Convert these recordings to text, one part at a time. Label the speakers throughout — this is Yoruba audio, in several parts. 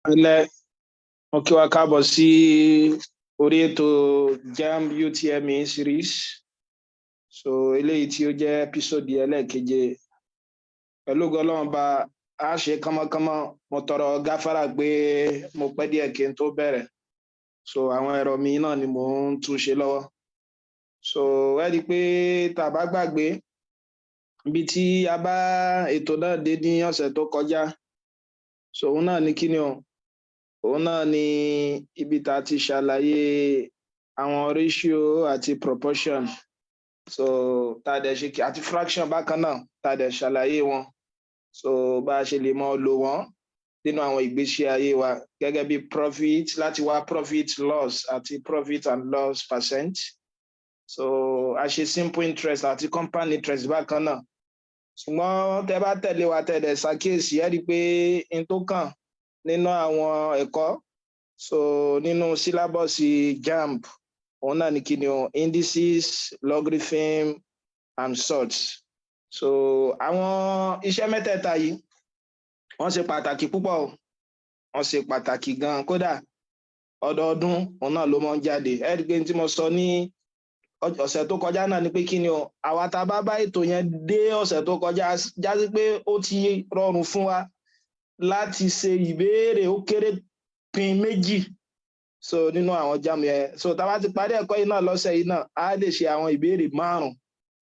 Speaker 1: Ilẹ̀ mo kí wa káàbọ̀ sí orí ètò JAMB UTME series. So eléyìí tí ó jẹ́ ẹ́písòdì ẹlẹ́ẹ̀keje. Pẹ̀lú ògo Ọlọ́run bá a ṣe kánmọ́kánmọ́, mo tọrọ gáfárà pé mo pẹ́ díẹ̀ kí n tó bẹ̀rẹ̀. So àwọn ẹ̀rọ mi náà ni mò ń tún ṣe lọ́wọ́. So ẹ rí i pé tá a bá gbàgbé ibi tí a bá ètò náà dé ní ọ̀sẹ̀ tó kọjá. So òun náà ni kíni o? Òun náà ni ibi tá a ti ṣàlàyé àwọn ratio àti proportion. So tá a dẹ̀ ṣe àti fraction bákan náà tá a dẹ̀ ṣàlàyé wọn. So bá a ṣe lè mọ lò wọ́n nínú àwọn ìgbésí ayé wa gẹ́gẹ́ bí profit láti wá profit loss àti profit and loss percent. So a ṣe simple interest àti compound interest bákan náà. Ṣùgbọ́n tẹ́ bá tẹ̀lé wa tẹ́ dẹ̀ ṣàkíyèsí ẹ rí i pé n tó kàn nínú àwọn ẹ̀kọ́ so nínú sílábọ̀sì JAMB òun náà ni kíni o indices, logarithm and sorts. So àwọn iṣẹ́ mẹ́tẹ̀ẹ̀ta yìí wọ́n ṣe pàtàkì púpọ̀ o, wọ́n ṣe pàtàkì gan kódà ọdọọdún òun náà ló máa ń jáde. ẹ rí i pé tí mo sọ ní ọ̀sẹ̀ tó kọjá náà ni pé kíni o àwa tá a bá bá ètò yẹn dé ọ̀sẹ̀ tó kọjá jásí pé ó ti rọrùn fún wa láti ṣe ìbéèrè ó kéré pin méjì so nínú àwọn JAMB yẹn. So tá a bá ti parí ẹ̀kọ́ yìí náà lọ́sẹ̀ yìí náà á lè ṣe àwọn ìbéèrè 5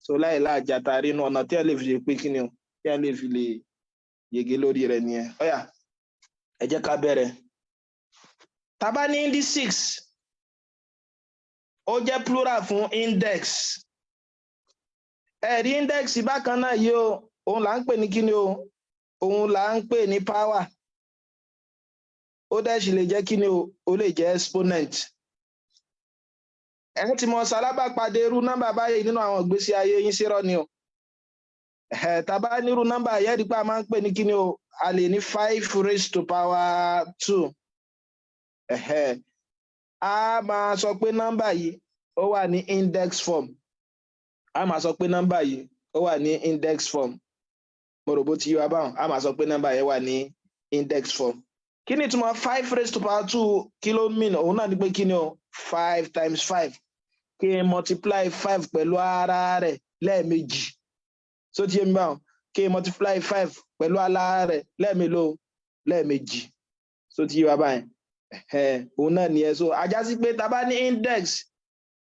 Speaker 1: so láì láàjàtà nínú ọ̀nà tí ẹ lè fi ṣe pé kíni o tí ẹ lè fi lè yege lórí rẹ̀ nìyẹn. Ó yá ẹ jẹ́ ká bẹ̀rẹ̀. Tá a bá ní indices ó jẹ́ plural fún index. Ẹ̀rí index bákan náà yìí o òun là ń pè ní kíni o òun là ń pè ní power. Ó dẹ̀ sì lè jẹ́ kíni o ó lè jẹ́ exponent. Ẹ ti mọ ṣalábàpàdé irú nọ́mbà báyìí nínú àwọn ìgbésí ayé yín ṣírọ́ ni o. Tá a bá ní irú nọ́mbà yẹn rí pé a máa ń pè ní kíni o a lè ní 5 raised to power 2. A máa sọ pé nọ́mbà yìí ó wà ní index form. A máa sọ pé nọ́mbà yìí ó wà ní index form. Mo rò bó ti yé wa báwọn. A máa sọ pé nọ́mbà yẹn wà ní index form. Kí ni ìtumọ̀ 5 raised to power 2 kí ló mean? Òun náà ni pé kí ni o 5 times 5 kí n multiply 5 pẹ̀lú ara rẹ̀ lẹ́ẹ̀mejì. So ti yé mi báwọn kí n multiply 5 pẹ̀lú ara rẹ̀ lẹ́ẹ̀mélòó lẹ́ẹ̀mejì. So ti yé wa báyìí. Òun náà nìyẹn. So ajá sí pé tá a bá ní index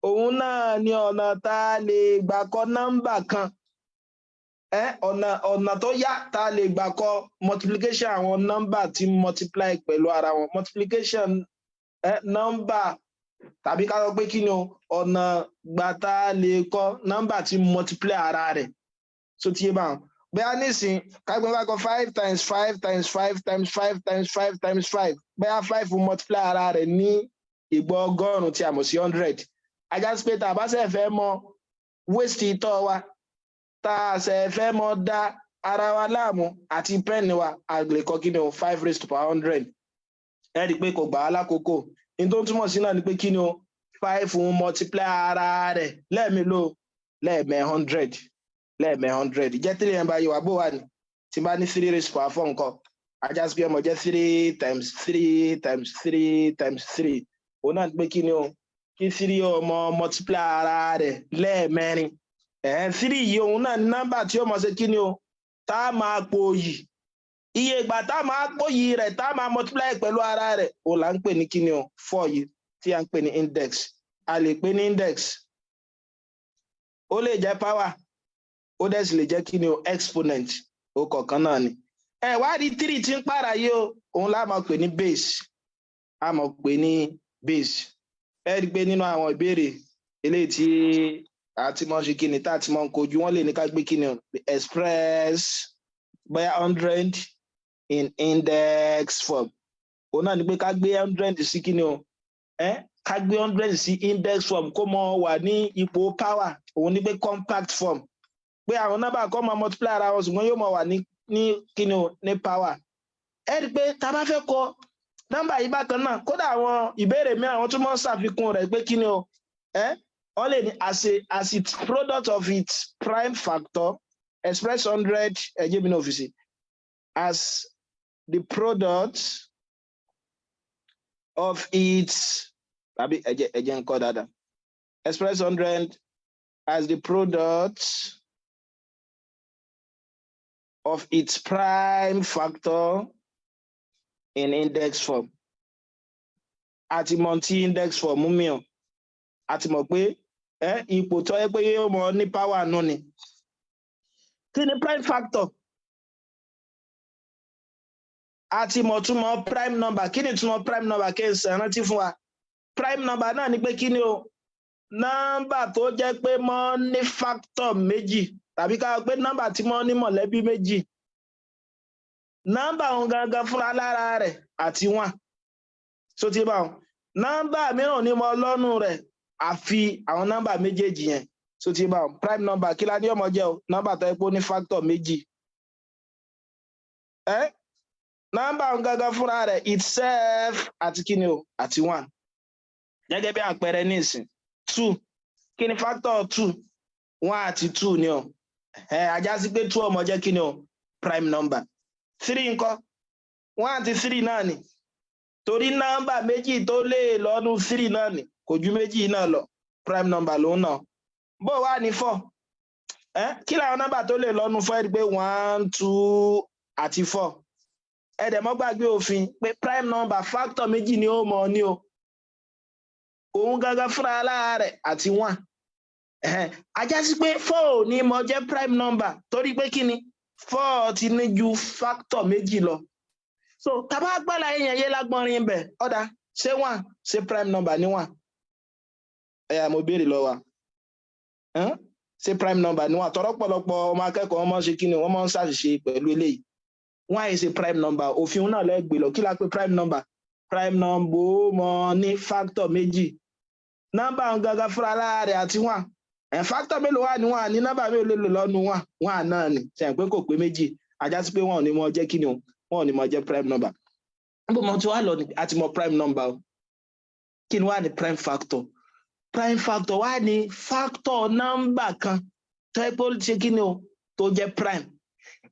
Speaker 1: òun náà ni ọ̀nà tá a lè gbà kọ nọ́mbà kan. Ọ̀nà tó yá tá a lè gbà kọ multiplication àwọn nọ́mbà tí multiply pẹ̀lú ara wọn. Multiplication nọ́mbà tàbí ká sọ pé kí ni o ọ̀nà gbà tá a lè kọ nọ́mbà tí multiply ara rẹ̀. So ti yé báwọn. Bẹ́ẹ̀ nísìn kágbọ́n ká kọ 5 times 5 times 5 times 5 times 5 times 5 bẹ́ẹ̀ 5 will multiply ara rẹ̀ ní ìgbà ọgọ́rùn-ún tí a mọ̀ sí 100. Ajá sí pé tá a bá ṣe fẹ́ mọ waste ìtọ́ wa tá a ṣe fẹ́ mọ dá ara wa láàmú àti pẹ́ẹ̀nì wa a lè kọ kí ni o 5 raised to power 100. Ẹ rí i pé kò gbà á lákòókò. Ní tó ń túmọ̀ sí náà ni pé kí ni o 5 will multiply ara rẹ̀ lẹ́ẹ̀mélòó lẹ́ẹ̀mẹ́ 100 lẹ́ẹ̀mẹ́ 100. Jẹ́ 3 yẹn bá yẹ wá bó wà ní tí bá ní 3 raised to power 4 nǹkan ajá sí pé ọmọ jẹ́ 3 times 3 times 3 times 3. Òun náà ni pé kí ni o kí 3 ọmọ multiply ara rẹ̀ lẹ́ẹ̀mẹ́rin. 3 yìí òun náà ní nọ́mbà tí ó mọ̀ ṣe kí ni o tá a máa pò yìí. Iye ìgbà tá a máa pò yìí rẹ̀ tá a máa multiply pẹ̀lú ara rẹ̀ òun là ń pè ní kí ni o 4 yìí tí a ń pè ní index. A lè pè ní index. Ó lè jẹ́ power. Ó dẹ̀ sì lè jẹ́ kí ni o exponent. Ó kọ̀ọ̀kan náà ni. Wá rí 3 tí ń pààrà yìí o òun lá máa pè ní base. A máa pè ní base. Ẹ rí i pé nínú àwọn ìbéèrè eléyìí tí àti mọ̀ ṣe kí ni tá àti mọ̀ ń kojú wọ́n lè ní ká gbé kí ni express bóyá 100 in index form. Òun náà ni pé ká gbé 100 sí kí ni o ká gbé 100 sí index form kó mọ wà ní ipò power. Òun ni pé compact form pé àwọn nọ́mbà kọ́ máa multiply ara wọn ṣùgbọ́n yóò mọ̀ wà ní kí ni o ní power. Ẹ rí i pé tá a bá fẹ́ kọ nọ́mbà yìí bákan náà kódà àwọn ìbéèrè mi àwọn tó máa ń ṣàfikún rẹ̀ pé kí ni o wọ́n lè ní as its product of its prime factor express 100 ẹ̀jẹ̀ mi náà fi ṣe as the product of its express 100 as the product of its prime factor in index form. Àti mọ̀ tí index form mú mi o. Àti mọ̀ pé ipò tó yẹ pé yóò mọ ní power nù ni. Kí ni prime factor? Àti mọ̀ túmọ̀ prime number. Kí ni túmọ̀ prime number? Kí n ṣe rántí fún wa. Prime number náà ni pé kí ni o? Nọ́mbà tó jẹ́ pé mọ́ ní factor méjì tàbí ká pé nọ́mbà tí mọ́ ní mọ̀lẹ́bí méjì. Nọ́mbà òun gangan fúnra lára rẹ̀ àti 1. So ti bá wọn. Nọ́mbà mìíràn ní mọ́ lọ́nù rẹ̀ àfi àwọn nọ́mbà méjèèjì yẹn. So ti bá wọn. Prime number kí la ní ọmọ jẹ́ o? Nọ́mbà tó yẹ pé ó ní factor méjì. Nọ́mbà òun gangan fúnra rẹ̀ itself àti kí ni o? Àti 1. Gẹ́gẹ́ bí àpẹẹrẹ nísìn. 2. Kí ni factor 2? 1 àti 2 ni o. Ajá sí pé 2 ọmọ jẹ́ kí ni o? Prime number. 3 ńkọ́? 1 àti 3 náà ni. Torí nọ́mbà méjì tó lè lọ́nu 3 náà ni. Kò ju méjì náà lọ. Prime number lòun náà. Bó wà ní 4? Kí làwọn nọ́mbà tó lè lọ́nu 4 rí pé 1, 2 àti 4. Ẹ̀dẹ̀ mọ́ gbàgbé òfin pé prime number factor méjì ni ó mọ̀ ní o. Òun gangan fúnra lára rẹ̀ àti 1. Ajá sí pé 4 ní mọ̀ jẹ́ prime number torí pé kí ni 4 ti ní ju factor méjì lọ. So tàbá gbọ́lá èèyàn yé lágbọ́nrin bẹ̀ ọ̀dà ṣé 1 ṣé prime number ní 1. Mo béèrè lọ wa. Ṣé prime number ní 1. Tọ́rọ̀pọ̀lọpọ̀ ọmọ akẹ́kọ̀ọ́ wọn mọ̀ ṣe kí ni wọ́n mọ̀ ń ṣàṣìṣe pẹ̀lú eléyìí. 1 is a prime number. Òfin náà lẹ́gbẹ̀ẹ́ lọ kí la pé prime number. Prime number ó mọ̀ ní factor méjì. Nọ́mbà gangan fúnra lára rẹ̀ àti 1. Factor mélòó wà ní 1 ní nọ́mbà mélòó lè lò lọ́nu 1. 1 náà ni. Ṣé pé kò pé méjì. Ajá sí pé 1 ò ní mọ̀ jẹ́ kí ni o? 1 ò ní mọ̀ jẹ́ prime number. Níbo mo ti wá lọ àti mọ̀ prime number o. Kí ni wà ní prime factor? Prime factor wà ní factor nọ́mbà kan tó yẹ pé ó ṣe kí ni o? Tó jẹ́ prime.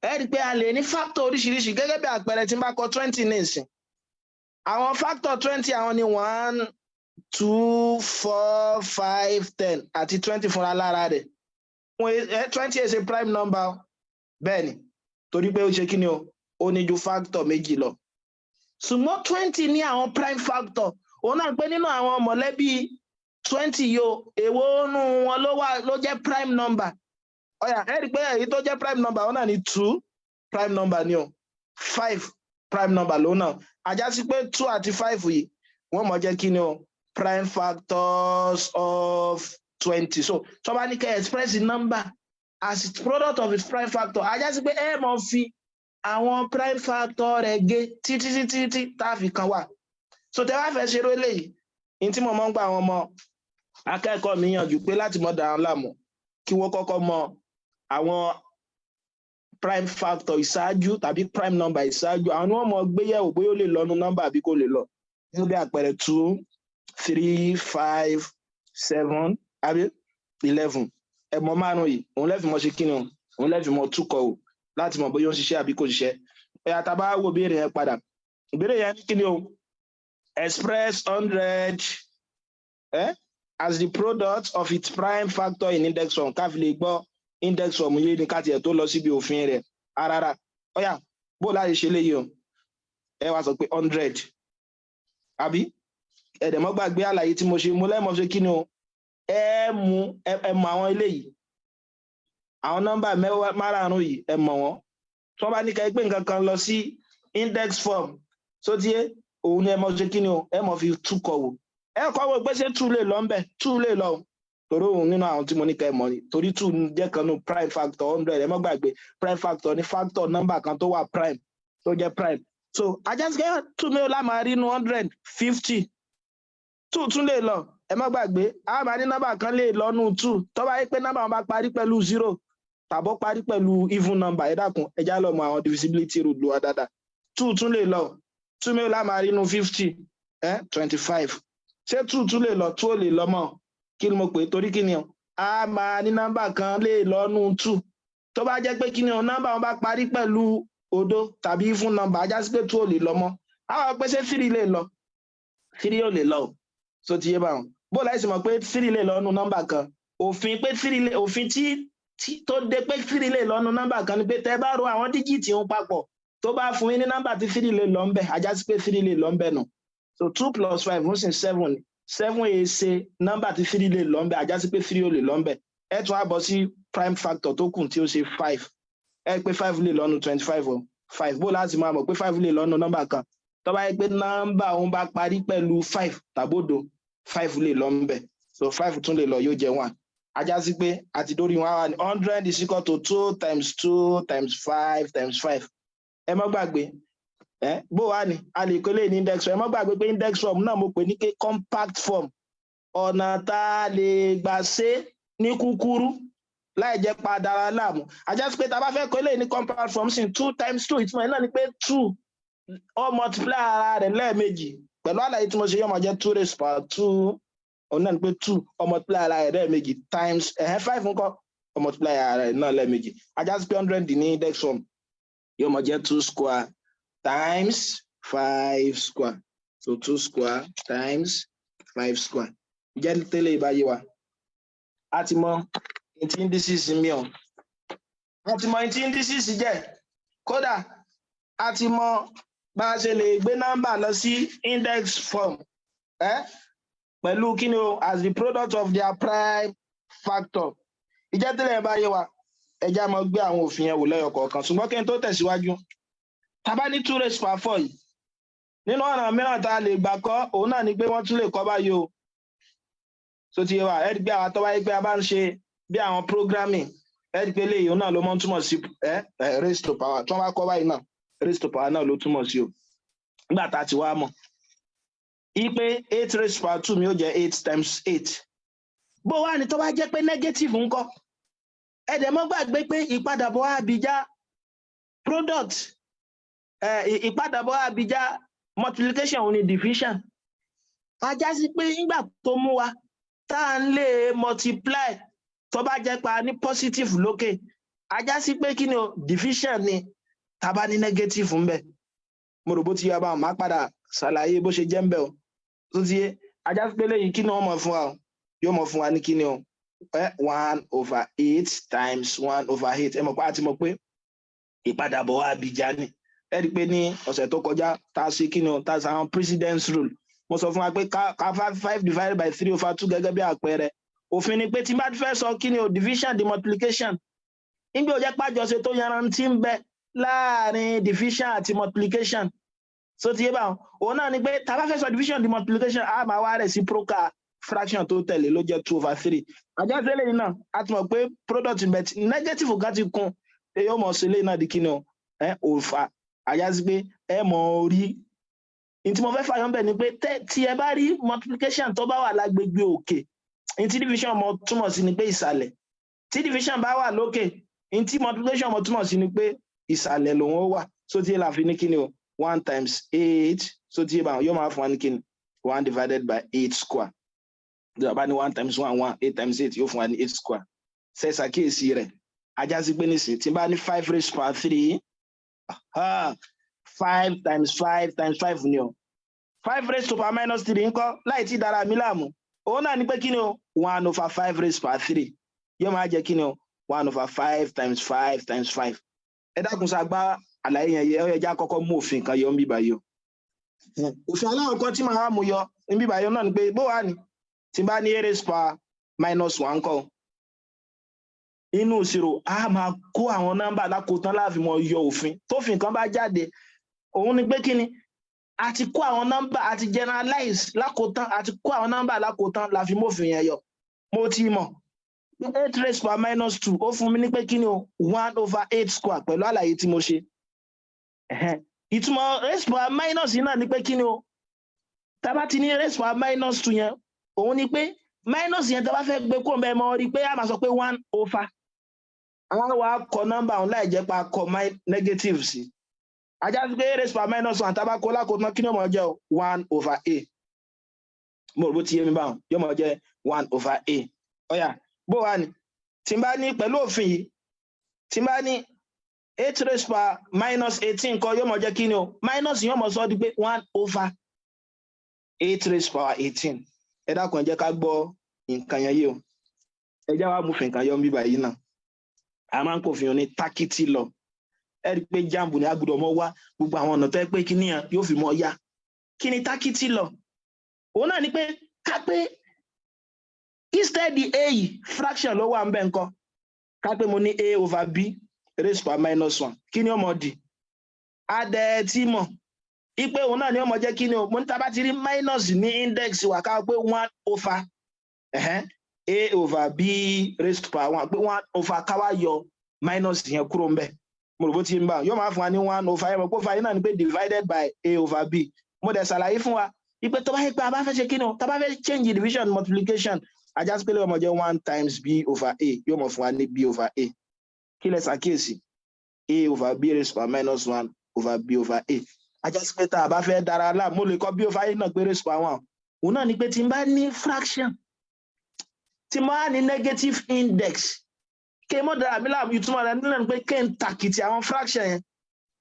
Speaker 1: Ẹ rí pé a lè ní factor oríṣiríṣi gẹ́gẹ́ bí àpẹẹrẹ tí n bá kọ 20 ní ìsìn. Àwọn factor 20 àwọn ni 1, 2, 4, 5, 10 àti 20 fúnra lára rẹ̀. 20 is a prime number. Bẹ́ẹ̀ni, torí pé ó ṣe kí ni o? Ó ní ju factor méjì lọ. Ṣùgbọ́n 20 ní àwọn prime factor. Òun náà pé nínú àwọn mọ̀lẹ́bí 20 yóò èwo nù wọn ló jẹ́ prime number. Ọ̀yà ẹ rí pé èyí tó jẹ́ prime number òun náà ni 2 prime number ni o. 5 prime number lòun náà. Ajá sí pé 2 àti 5 yìí wọ́n mọ̀ jẹ́ kí ni o? Prime factors of 20. So tó bá ní kẹ́ express the number as its product of its prime factor. Ajá sí pé ẹ mọ̀ fi àwọn prime factor rẹ̀ gé títí tá fi kan wà. So tẹ́ wá fẹ́ ṣe eré eléyìí. In tí mo mọ̀ ń gba àwọn ọmọ akẹ́kọ̀ọ́ mi yànjú pé láti mọ̀ dà án láàmú kí wọ́n kọ́kọ́ mọ̀ àwọn prime factor ìṣáájú tàbí prime number ìṣáájú. Àwọn ni wọ́n mọ̀ gbéyẹ̀wò bóyá ó lè lọ́nu nọ́mbà àbí kò lè lọ. Gẹ́gẹ́ bí àpẹẹrẹ 2, 3, 5, 7 àbí 11. Ẹ̀mọ́ márùn-ún yìí òun lẹ́fì mọ̀ ṣe kí ni o? Òun lẹ́fì mọ̀ túkọ̀ o láti mọ̀ bóyá ó ń ṣiṣẹ́ àbí kò ṣiṣẹ́. Ẹ̀yà tá bá wo ìbéèrè yẹn padà. Ìbéèrè yẹn ní kí ni o? Express 100 as the product of its prime factor in index form. Ká fi lè gbọ́ index form yé ní káti ẹ̀ tó lọ síbi òfin rẹ̀. Arara. Ọ̀yà bó láti ṣe léyìí o? Ẹ wá sọ pé 100. Àbí? Ẹ̀dẹ̀ mọ́ gbàgbé àlàyé tí mo ṣe mo lẹ́mọ̀ ṣe kí ni o? Ẹ mọ̀ àwọn eléyìí. Àwọn nọ́mbà márààrún yìí ẹ mọ̀ wọ́n. Tí wọ́n bá ní ká gbé nǹkan kan lọ sí index form. So tí òun ni ẹ mọ̀ ṣe kí ni o? Ẹ mọ̀ fi túkọ̀ wò. Ẹ kọ́ wo pé ṣé 2 lè lọ ń bẹ̀? 2 lè lọ. Torí òun nínú àwọn tí mo ní ká ẹ mọ̀ ni. Torí 2 jẹ́ kan nínú prime factor 100. Ẹ mọ́ gbàgbé prime factor ní factor nọ́mbà kan tó wà prime tó jẹ́ prime. So ajá sí pé 2 mélòó la máa rí inú 100? 50. 2 tún lè lọ. Ẹ mọ́ gbàgbé a máa ní nọ́mbà kan lè lọ nú 2. Tó bá yẹ pé nọ́mbà wọn bá parí pẹ̀lú 0 tàbó parí pẹ̀lú even number. Ẹ dákun ẹ já lọ mọ àwọn divisibility rule lọ dáadáa. 2 tún lè lọ. 2 mélòó la máa rí inú 50? 25. Ṣé 2 tún lè lọ? 2 ò lè lọ mọ́. Kí ni mo pè torí kí ni o? A máa ní nọ́mbà kan lè lọ nú 2. Tó bá jẹ́ pé kí ni o nọ́mbà wọn bá parí pẹ̀lú òdo tàbí even number ajá sí pé 2 ò lè lọ mọ́. A wá pé ṣé 3 lè lọ? 3 ò lè lọ so ti yé bá wọn bó láìsí mọ̀ pé 3 lè lọ nu nọ́mbà kan òfin pé 3 lè òfin tí tó dé pé 3 lè lọ nu nọ́mbà kan ni pé tẹ́ bá ro àwọn díjìtì ń papọ̀ tó bá fún yín ní nọ́mbà tí 3 lè lọ ńbẹ ajá sí pé 3 lè lọ ńbẹ nù so 2 plus 5 ń sìn 7 7 è ṣe nọ́mbà tí 3 lè lọ ńbẹ ajá sí pé 3 ò lè lọ ńbẹ ẹ tún á bọ́ sí prime factor tó kù tí ó ṣe 5 ẹ pé 5 lè lọ nu 25 o 5 bó láti máa mọ̀ pé 5 lè lọ nu nọ́mbà kan tó bá yẹ pé nọ́mbà òun bá parí pẹ̀lú 5 tàbódò 5 lè lọ ńbẹ so 5 tún lè lọ yóò jẹ́ 1 ajá sí pé àti dórí wọn wà ní 100 is equal to 2 times 2 times 5 times 5 ẹ má gbàgbé bó wà ní a lè kólé ní index form ẹ má gbàgbé pé index form náà mo pè ní compact form ọ̀nà tá a lè gbà ṣe ní kúkúrú láì jẹ́ padà láàmú ajá sí pé tá a bá fẹ́ kólé ní compact form sí 2 times 2 ìtumọ̀ ẹ̀ náà ni pé 2 ó multiply ara rẹ̀ lẹ́ẹ̀mejì pẹ̀lú àlàyé tí mo ṣe yóò máa jẹ́ 2 raised power 2 ọ̀nà ni pé 2 ó multiply ara rẹ̀ lẹ́ẹ̀mejì times 5 ńkọ́ ó multiply ara rẹ̀ náà lẹ́ẹ̀mejì ajá sí pé 100 ní index form yóò máa jẹ́ 2 square times 5 square so 2 square times 5 square jẹ́ tẹ́lẹ̀ ìbáyé wa a ti mọ ìtí indices mi ọ̀ a ti mọ ìtí indices jẹ́ kódà a ti mọ bá a ṣe lè gbé nọ́mbà lọ sí index form pẹ̀lú kíni o as the product of their prime factor ìjẹ́ tẹ́lẹ̀ ìbáyé wa ẹjá mọ gbé àwọn òfin yẹn wò lẹ́yọ kọ̀ọ̀kan ṣùgbọ́n kí n tó tẹ̀síwájú tá bá ní 2 raised power 4 yìí nínú ọ̀nà mìíràn tá a lè gbà kọ́ òun náà ni pé wọ́n tún lè kọ́ báyìí o so ti yé wa ẹ̀rí pé àwọn tó wáyé pé a bá ń ṣe bí àwọn programming ẹ̀rí pé léyìí òun náà ló mọ́ túmọ̀ sí raised to power tí wọ́n bá kọ́ báyìí náà raised to power náà ló túmọ̀ sí o nígbà tá a ti wá mọ̀ ipe 8 raised to power 2 mi ó jẹ́ 8 times 8 bó wá ní tó bá jẹ́ pé negative ńkọ́ ẹ̀dẹ̀ mọ́ gbàgbé pé ìpadàbọ̀ àbíjá product ìpadàbọ̀ àbíjá multiplication òun ni division ajá sí pé nígbà tó mú wa tá à ń lè multiply tó bá jẹ́ pa ní positive lókè ajá sí pé kí ni o division ni tá bá ní negative ń bẹ mo rò bó ti yá bá máa padà ṣàlàyé bó ṣe jẹ́ ń bẹ o tó ti yé ajá sí pé lẹ́yìn kí ni wọ́n mọ̀ fún wa yóò mọ̀ fún wa ní kí ni o 1/8 times 1/8 ẹ mọ̀ pé a ti mọ̀ pé ìpadàbọ̀ àbíjá ni ẹ rí i pé ní ọ̀sẹ̀ tó kọjá tá a ṣe kí ni o tá a ṣe àwọn precedence rule mo sọ fún wa pé ká 5 divided by 3/2 gẹ́gẹ́ bí àpẹẹrẹ òfin ni pé tí bá fẹ́ sọ kí ni o division di multiplication nígbà ó jẹ́ pàjọṣe tó yanrantí ń bẹ láàrin division àti multiplication so ti yé báwọn òun náà ni pé tá a bá fẹ́ sọ division di multiplication a máa wá reciprocal fraction tó tẹ̀lé ló jẹ́ 2/3 àjọṣe lẹ́yìn náà a ti mọ̀ pé product bet negative kan ti kún èyí ó mọ̀ sí lẹ́yìn náà di kí ni o òfà àyàsí pé ẹ mọ̀ orí tí mo fẹ́ fàyọ́ bẹ̀ ni pé tí ẹ bá rí multiplication tó bá wà lágbègbè òkè tí division mo túmọ̀ sí ni pé ìsàlẹ̀ tí division bá wà lókè tí multiplication mo túmọ̀ sí ni pé ìsàlẹ̀ lòun ó wà so tí la fi ní kí ni o 1 times 8 so tí yóò máa fún wa ní kí ni 1 divided by 8 square tí a bá ní 1 times 1 1 8 times 8 yóò fún wa ní 8 square ṣe ṣàkíyèsí rẹ̀ ajá sí pé nísìnyí tí n bá ní 5 raised power 3 5 times 5 times 5 ni o 5 raised to power minus 3 ńkọ́ láì tí dára mi láàmú òun náà ni pé kí ni o 1/5 raised power 3 yóò máa jẹ́ kí ni o 1/5 times 5 times 5 ẹ dákun ṣàgbá àlàyé yẹn yẹ ẹ já kọ́kọ́ mú òfin kan yọ ń bíbá yọ òfin aláwọ̀ kan tí màá mú yọ ń bíbá yọ náà ni pé bó wà ní tí n bá ní a raised power minus 1 ńkọ́ inú ìṣirò a máa kó àwọn nọ́mbà lákòótán láàfin mọ yọ òfin tófin kan bá jáde òun ni pé kí ni a ti kó àwọn nọ́mbà a ti generalize lákòótán a ti kó àwọn nọ́mbà lákòótán la fi mófin yẹn yọ mo ti mọ̀ 8 raised power minus 2 ó fún mi ní pé kí ni o 1/8 square pẹ̀lú àlàyé tí mo ṣe ìtumọ̀ raised power minus yìí náà ni pé kí ni o tá bá ti ní raised power minus 2 yẹn òun ni pé minus yẹn tá bá fẹ́ gbé kó mbẹ́ mọ́ rí pé a máa sọ pé 1/. àwọn wa kọ nọ́mbà òun láì jẹ́ pa kọ negative sí ajá sí pé raised power minus 1 tá bá kó lákòótán kí ni ó máa jẹ́ 1/a mo rò bó ti yé mi báwọn yóò máa jẹ́ 1/a ọ̀yà bó wà ní tí n bá ní pẹ̀lú òfin yìí tí n bá ní 8 raised power minus 18 kọ́ yóò máa jẹ́ kí ni o minus yóò máa sọ di pé 1/. 8 raised power 18 ẹ dákun ẹ jẹ́ ká gbọ́ nǹkan yẹn yìí o ẹ jẹ́ wá mú fi nǹkan yọ ń bí báyìí náà a máa ń kó fi hàn ní tákìtì lọ ẹ rí i pé JAMB ni a gbọ́dọ̀ mọ wá gbogbo àwọn ọ̀nà tó yẹ pé kíní yẹn yóò fi mọ yá kí ni tákìtì lọ òun náà ni pé ká pé instead a yìí fraction ló wà ń bẹ ńkọ́ ká pé mo ní a over b raised power -1 kí ni ó mọ di adẹ tí mọ̀ ipe òun náà ni ó mọ jẹ́ kí ni o mo ní tá bá ti rí minus ní index wa ká pé 1 over a over b raised power 1 pé 1 over ká wá yọ minus yẹn kúrò ńbẹ̀ mo rò bó ti ń bá yóò máa fún wa ní 1 over ẹ mọ̀ pé over yìí náà ni pé divided by a over b mo dẹ̀ ṣàlàyé fún wa ipe tó bá yẹ pé a bá fẹ́ ṣe kí ni o tá bá fẹ́ change division multiplication ajá sí pé lè mọ̀ jẹ́ 1 times b over a yóò mọ̀ fún wa ní b over a kí lẹ ṣàkíyèsí a over b raised power -1 over b over a ajá sí pé tá a bá fẹ́ dára lá mo lè kọ b over a náà pé raised power 1 òun náà ni pé tí n bá ní fraction tí mo á ní negative index kí mo dára mi láàmú ìtumọ̀ rẹ̀ nílẹ̀ pé kí n tàkìtì àwọn fraction yẹn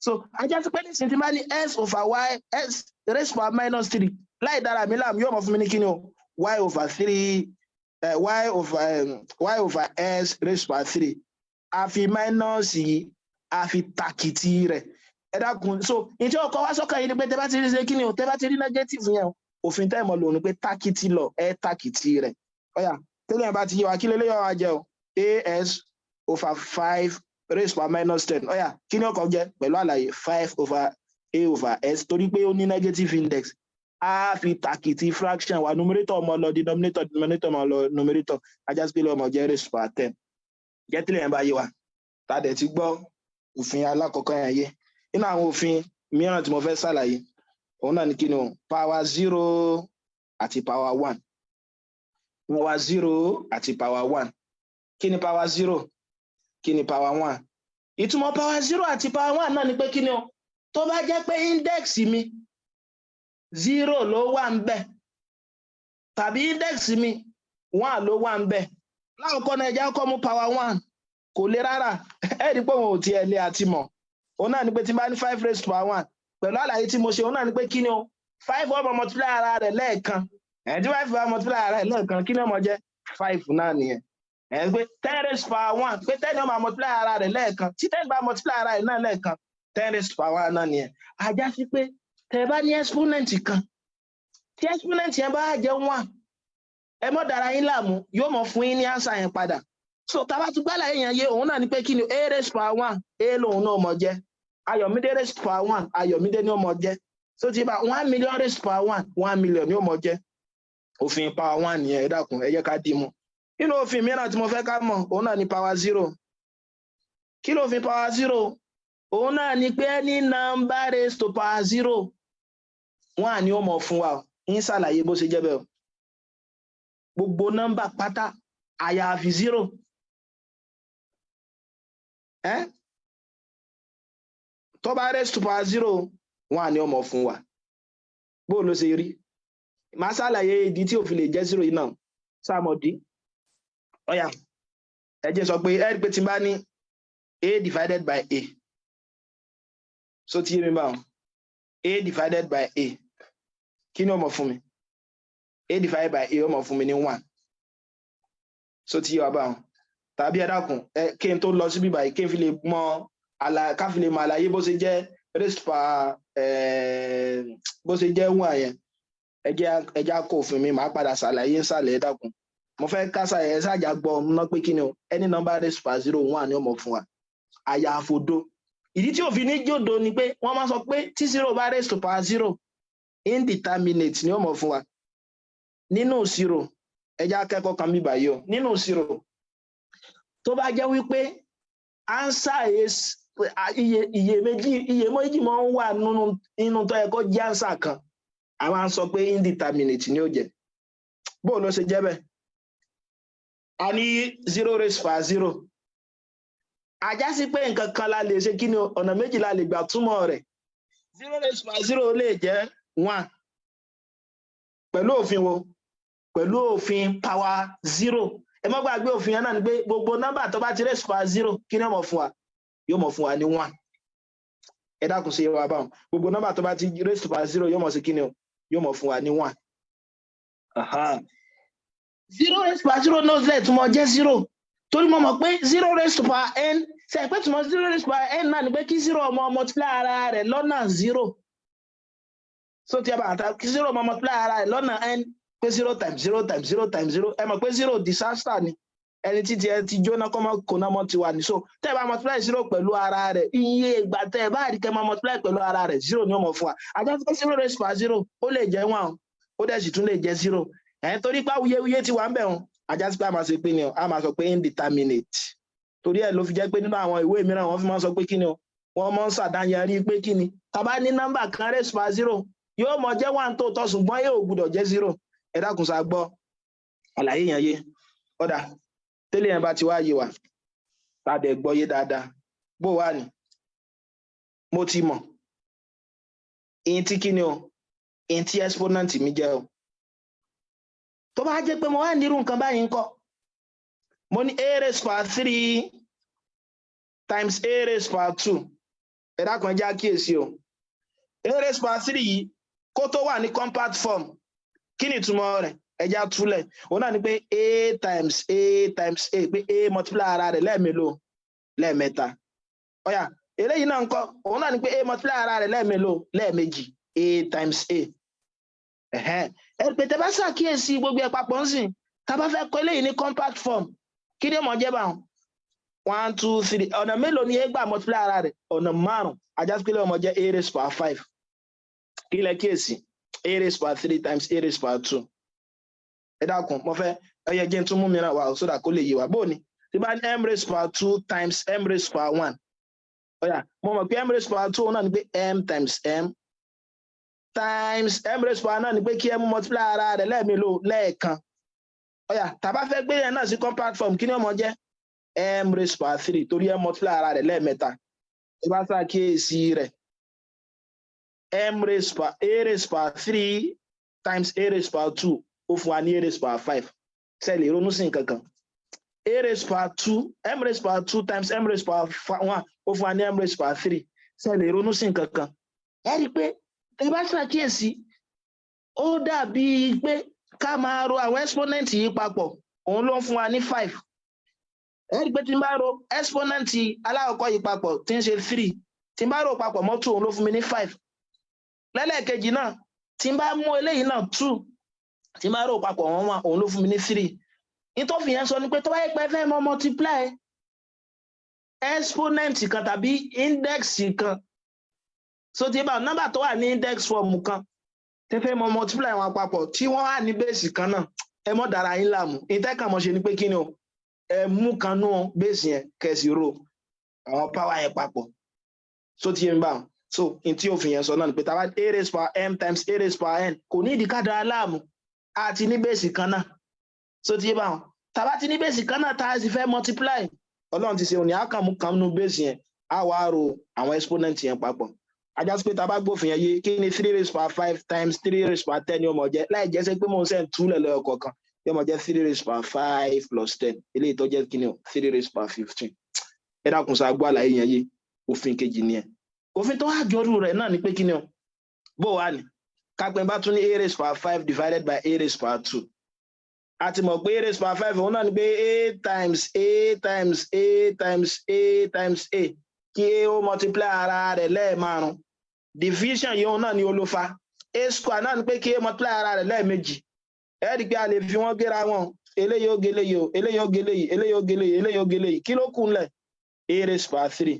Speaker 1: so ajá sí pé nísìnyí tí n bá ní s over y s raised power -3 láì dára mi láàmú yóò mọ̀ fún mi ní kíni o y over 3 y over s raised power 3 a fi minus yìí a fi tàkìtì rẹ̀ ẹ dákun so ìtí ọkọ wá sọ́kàn yìí ni pé tẹ́ bá ti rí ṣe kíni o tẹ́ bá ti rí negative yẹn òfin tẹ́ mọ̀ lòun ni pé tàkìtì lọ ẹ tàkìtì rẹ̀ ọ̀yà tẹ́lẹ̀ bá ti yé wa kí lè léyọ̀ wa jẹ́ o as over 5 raised power -10 ọ̀yà kí ni ọkọ̀ jẹ́ pẹ̀lú àlàyé 5 over a over s torí pé ó ní negative index a fi tàkìtì fraction wa numerator ọmọ lọ denominator ọmọ lọ numerator ajá sí pé ọmọ jẹ́ raised power 10 jẹ́ tẹ́lẹ̀ bá yé wa tá dẹ̀ ti gbọ́ òfin alákọ̀ọ́kọ́ yẹn yé nínú àwọn òfin mìíràn tí mo fẹ́ ṣàlàyé òun náà ni kí ni o power 0 àti power 1 power 0 àti power 1 kí ni power 0 kí ni power 1 ìtumọ̀ power 0 àti power 1 náà ni pé kí ni o tó bá jẹ́ pé index mi 0 ló wà ń bẹ̀ tàbí index mi 1 ló wà ń bẹ̀ láàkọ́ náà ẹja kọ́ mú power 1 kò lè rárá ẹ̀rí pé òun ò tiẹ̀ lé àti mọ̀ òun náà ni pé tí n bá ní 5 raised power 1 pẹ̀lú àlàyé tí mo ṣe òun náà ni pé kí ni o 5 ọmọ multiply ara rẹ̀ lẹ́ẹ̀kan tí 5 bá multiply ara rẹ̀ lẹ́ẹ̀kan kí ni ọmọ jẹ́ 5 náà nìyẹn pé 10 raised power 1 pé 10 ọmọ multiply ara rẹ̀ lẹ́ẹ̀kan tí 10 bá multiply ara rẹ̀ náà lẹ́ẹ̀kan 10 raised power 1 náà nìyẹn ajá sí pé tẹ́ bá ní exponent kan tí exponent yẹn bá jẹ́ 1 ẹ mọ́ dára yín láàmú yóò mọ̀ fún yín ní answer yẹn padà so tá bá tún gbálà yẹn yé òun náà ni pé kí ni a raised power 1 a lòun náà mọ̀ jẹ́ Ayọ̀mídé raised power 1 Ayọ̀mídé ni ó mọ̀ jẹ́ so ti bá 1 million raised power 1 1 million ni ó mọ̀ jẹ́ òfin power 1 nìyẹn ẹ dákun ẹ jẹ́ ká dì mú nínú òfin mìíràn tí mo fẹ́ ká mọ̀ òun náà ni power 0 kí ló fi power 0 òun náà ni pé any number raised to power 0 1 ni ó mọ̀ fún wa ń ṣàlàyé bó ṣe jẹ́ bẹ́ẹ̀ gbogbo nọ́mbà pátá àyàfi 0 tó bá raised to power 0 1 ni ó mọ̀ fún wa bó ló ṣe rí màá ṣàlàyé ìdí tí ó fi lè jẹ́ 0 yìí náà sáàmọ̀dí ọ̀yà ẹ jẹ́ sọ pé ẹ rí pé tí n bá ní a divided by a so tí yé mi báwọn a divided by a kí ni ó mọ̀ fún mi a divided by a ó mọ̀ fún mi ní 1 so tí yé wa báwọn tàbí ẹ dákun kí n tó lọ síbí báyìí kí n fi lè mọ ká fi lè mọ àlàyé bó ṣe jẹ́ raised power bó ṣe jẹ́ 1 yẹn ẹ jẹ́ kó òfin mi màá padà ṣàlàyé nsàlẹ̀ ẹ dákun mo fẹ́ kásá ẹ ṣáàjà gbọ́ ná pé kí ni o any number raised power 0 1 ni ó mọ̀ fún wa àyàfòdo ìdí tí òfin ní jòdò ni pé wọ́n máa sọ pé tí 0 bá raised to power 0 indeterminate ni ó mọ̀ fún wa nínú ìṣirò ẹ jẹ́ akẹ́kọ̀ọ́ kan bí báyìí o nínú ìṣirò tó bá jẹ́ wípé answer is iye méjì máa ń wà nínú tó yẹ kó jẹ́ answer kan a máa ń sọ pé indeterminate ni ó jẹ́ bó ló ṣe jẹ́ bẹ́ẹ̀ a ní 0 raised power 0 ajá sí pé nǹkan kan la lè ṣe kí ni ọ̀nà méjì la lè gbà túmọ̀ rẹ̀ 0 raised power 0 lè jẹ́ 1 pẹ̀lú òfin wo pẹ̀lú òfin power 0 ẹ má gbàgbé òfin yẹn náà ni pé gbogbo nọ́mbà tó bá ti raised power 0 kí ni ó mọ̀ fún wa yóò mọ̀ fún wa ní 1 ẹ dákun sí wa báwọn gbogbo nọ́mbà tó bá ti raised power 0 yóò mọ̀ sí kí ni o yóò mọ̀ fún wa ní 1 0 raised to power 0 náà lẹ̀ túmọ̀ jẹ́ 0 torí mo mọ̀ pé 0 raised to power n ṣe pé túmọ̀ 0 raised to power n náà ni pé kí 0 ọmọ multiply ara rẹ̀ lọ́nà 0 so tí a bá ta kí 0 ọmọ multiply ara rẹ̀ lọ́nà n pé 0 times 0 times 0 times 0 ẹ mọ̀ pé 0 disaster ni ẹni tí ẹ ti jóná kọ́mọ kóná mọ́ ti wà ní so tẹ́ ẹ bá multiply 0 pẹ̀lú ara rẹ̀ iye ìgbà tẹ́ ẹ bá rí kẹ́ máa multiply pẹ̀lú ara rẹ̀ 0 ni ó mọ̀ fún wa àjọ pé 0 raised to power 0 ó lè jẹ́ 1 ó dẹ̀ sì tún lè jẹ́ 0 torí pé awuyewuye ti wà ń bẹ̀ wọn ajá sí pé a máa ṣe pé ni a máa sọ pé indeterminate torí ẹ̀ ló fi jẹ́ pé nínú àwọn ìwé mìíràn wọ́n fi máa sọ pé kí ni o wọ́n máa ń ṣàdáyanrí pé kí ni tá bá ní nọ́mbà kan raised to power 0 yóò mọ jẹ́ 1 tó tọ́ ṣùgbọ́n yóò gbúdọ̀ jẹ́ 0 ẹ dákun sá gbọ́ àlàyé yẹn yé ọ̀dà tẹ́lẹ̀ yẹn bá ti wá yé wa tàbí gbọ́ yé dáadáa bó wà ní mo ti mọ̀ ìyìn tí kí ni o ìyìn tí exponent mi jẹ́ o tó bá jẹ́ pé mo wá nírú nǹkan báyìí ńkọ́ mo ní a raised to power 3 times a raised to power 2 ẹ dákun ẹ jẹ́ àkíyèsí o a raised to power 3 yìí kó tó wà ní compact form kí ni ìtumọ̀ rẹ̀ ẹ jẹ́ àtúlẹ̀ òun náà ni pé a times a times a pé a multiply ara rẹ̀ lẹ́ẹ̀mélòó lẹ́ẹ̀mẹ́ta ọ̀yà eléyìí náà ńkọ́ òun náà ni pé a multiply ara rẹ̀ lẹ́ẹ̀mélòó lẹ́ẹ̀mejì a times a ẹ pé tẹ́ bá ṣàkíyèsí gbogbo ẹ̀ papọ̀ ń sìn tá bá fẹ́ kọ eléyìí ní compact form kí ni ó mọ̀ jẹ́ báwọn 1 2 3 ọ̀nà mélòó ni a gbà multiply ara rẹ̀ ọ̀nà 5 ajásípélé ọmọ jẹ́ a raised to power 5 kí lẹ kíyèsí a raised to power 3 times a raised to power 2 ẹ dákun mo fẹ́ ẹyẹ jẹ́ tún mú mìíràn wá sódà kó lè yé wa bóò ni tí bá ní m raised to power 2 times m raised to power 1 ọ̀yà mo mọ̀ pé m raised to power 2 náà ni pé m times m times m raised to power náà ni pé kí m multiply ara rẹ̀ lẹ́ẹ̀mélòó lẹ́ẹ̀kan ọ̀yà tá bá fẹ́ gbé yẹn náà sí compact form kí ni ó mọ jẹ́ m raised to power 3 torí m multiply ara rẹ̀ lẹ́ẹ̀mẹ́ta tí bá ṣàkíyèsí rẹ̀ m raised to power a raised to power 3 times a raised to power 2 ó fún wa ní a raised to power 5 sẹ́ẹ̀lì ronú sí nǹkan kan a raised to power 2 m raised to power 2 times m raised to power 1 ó fún wa ní m raised to power 3 sẹ́ẹ̀lì ronú sí nǹkan kan ẹ rí i pé tẹ́ bá ṣàkíyèsí ó dàbí pé ká máa ro àwọn exponent yìí papọ̀ òun ló ń fún wa ní 5 ẹ rí i pé tí n bá ro exponent alákọ̀ọ́kọ́ yìí papọ̀ tí ń ṣe 3 tí n bá ro papọ̀ mọ́ 2 òun ló fún mi ní 5 lẹ́lẹ́kejì náà tí n bá mú eléyìí náà 2 tí n bá ro papọ̀ wọn wá òun ló fún mi ní 3 nítorí yẹn sọ ni pé tó bá yẹ pé fẹ́ mọ multiply exponent kan tàbí index kan so tí bá nọ́mbà tó wà ní index form kan tẹ́ fẹ́ mọ multiply wọn papọ̀ tí wọ́n wà ní base kan náà ẹ mọ́ dára yín láàmú ìtẹ́kàn mọ́ ṣe ni pé kí ni o ẹ mú kan nú base yẹn kẹsì ro àwọn power yẹn papọ̀ so tí yẹn bá wọn so in tí òfin yẹn sọ náà ni pé tá bá a raised power m times a raised power n kò ní ìdí ká dára láàmú àti ní base kan náà so tí yẹn bá wọn tá bá ti ní base kan náà tá a sì fẹ́ multiply ọlọ́run ti ṣe òní àkàmú kan nú base yẹn á wá ro àwọn exponent yẹn papọ̀ ajá sí pé tá a bá gbófin yẹn yé kí ni 3 raised power 5 times 3 raised power 10 yóò mọ̀ jẹ́ láì jẹ́ sẹ́ pé mò ń sẹ́ túlẹ̀ lọ́yọ̀ kọ̀ọ̀kan yóò mọ̀ jẹ́ 3 raised power 5 plus 10 eléyìí tó jẹ́ kí ni 3 raised power 15 ẹ dákun sá gbọ́ àlàyé yẹn yé òfin kejì ni ẹ òfin tó wá jọrú rẹ̀ náà ni pé kí ni bó wà ní kápẹ́ bá tún ní a raised power 5 divided by a raised power 2 a ti mọ̀ pé a raised power 5 òun náà ni pé a times a times a times a times a kí a ó multiply ara rẹ̀ lẹ́ẹ̀márùn division yìí òun náà ni olófa a square náà ni pé kí a multiply ara rẹ̀ lẹ́ẹ̀mejì ẹ rí i pé a lè fi wọ́n gẹ́ra wọn eléyìí ó gélé yìí o eléyìí ó gélé yìí eléyìí ó gélé yìí eléyìí ó gélé yìí kí ló kù ńlẹ̀ a raised power 3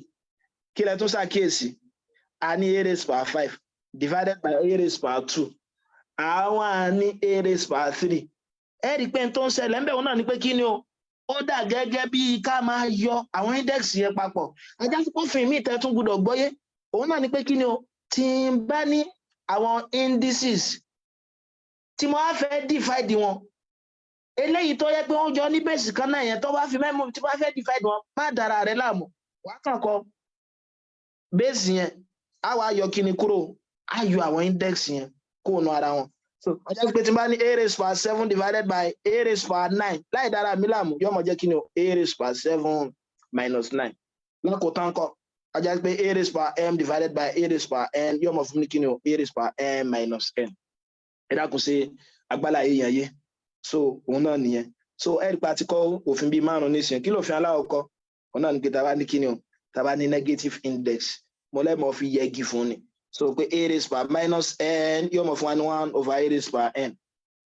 Speaker 1: kí lẹ tún ṣàkíyèsí a ní a raised power 5 divided by a raised power 2 àwọn a ní a raised power 3 ẹ rí i pé tó ń ṣẹlẹ̀ ńbẹ̀ òun náà ni pé kí ni o ó dà gẹ́gẹ́ bí ká máa yọ àwọn index yẹn papọ̀ ajá sí pófin mi ìtẹ́tún gbọdọ̀ gbọ́yé òun náà ni pé kí ni o tí n bá ní àwọn indices tí mo á fẹ́ divide wọn eléyìí tó yẹ pé wọ́n jọ ní base kan náà yẹn tó bá fi mẹ́mú tí wọ́n fẹ́ divide wọn má dára rẹ̀ láàmú wàá kàn kọ base yẹn á wá yọ kíni kúrò á yọ àwọn index yẹn kó nu ara wọn so ọjọ́ pé tí n bá ní a raised power 7 divided by a raised power 9 láì dára mi láàmú yóò mọ̀ jẹ́ kíni o a raised power 7 minus 9 lákòótán kọ́ ọjọ́ pé a raised power m divided by a raised power n yóò mọ̀ fún mi kíni o a raised power m minus n ẹ ẹ dákun ṣe agbára èèyàn yé so òun náà nìyẹn so ẹ rí pa ti kọ́ òfin bíi márùn nísìnyí kí lófin aláwọ̀kọ́ òun náà ní pé tàbá ní kíni o tàbá ní negative index mo lẹ́mọ̀ fi yẹgi fún ni so pé a raised by minus n yóò mọ̀ fún wa ní 1 over a raised by n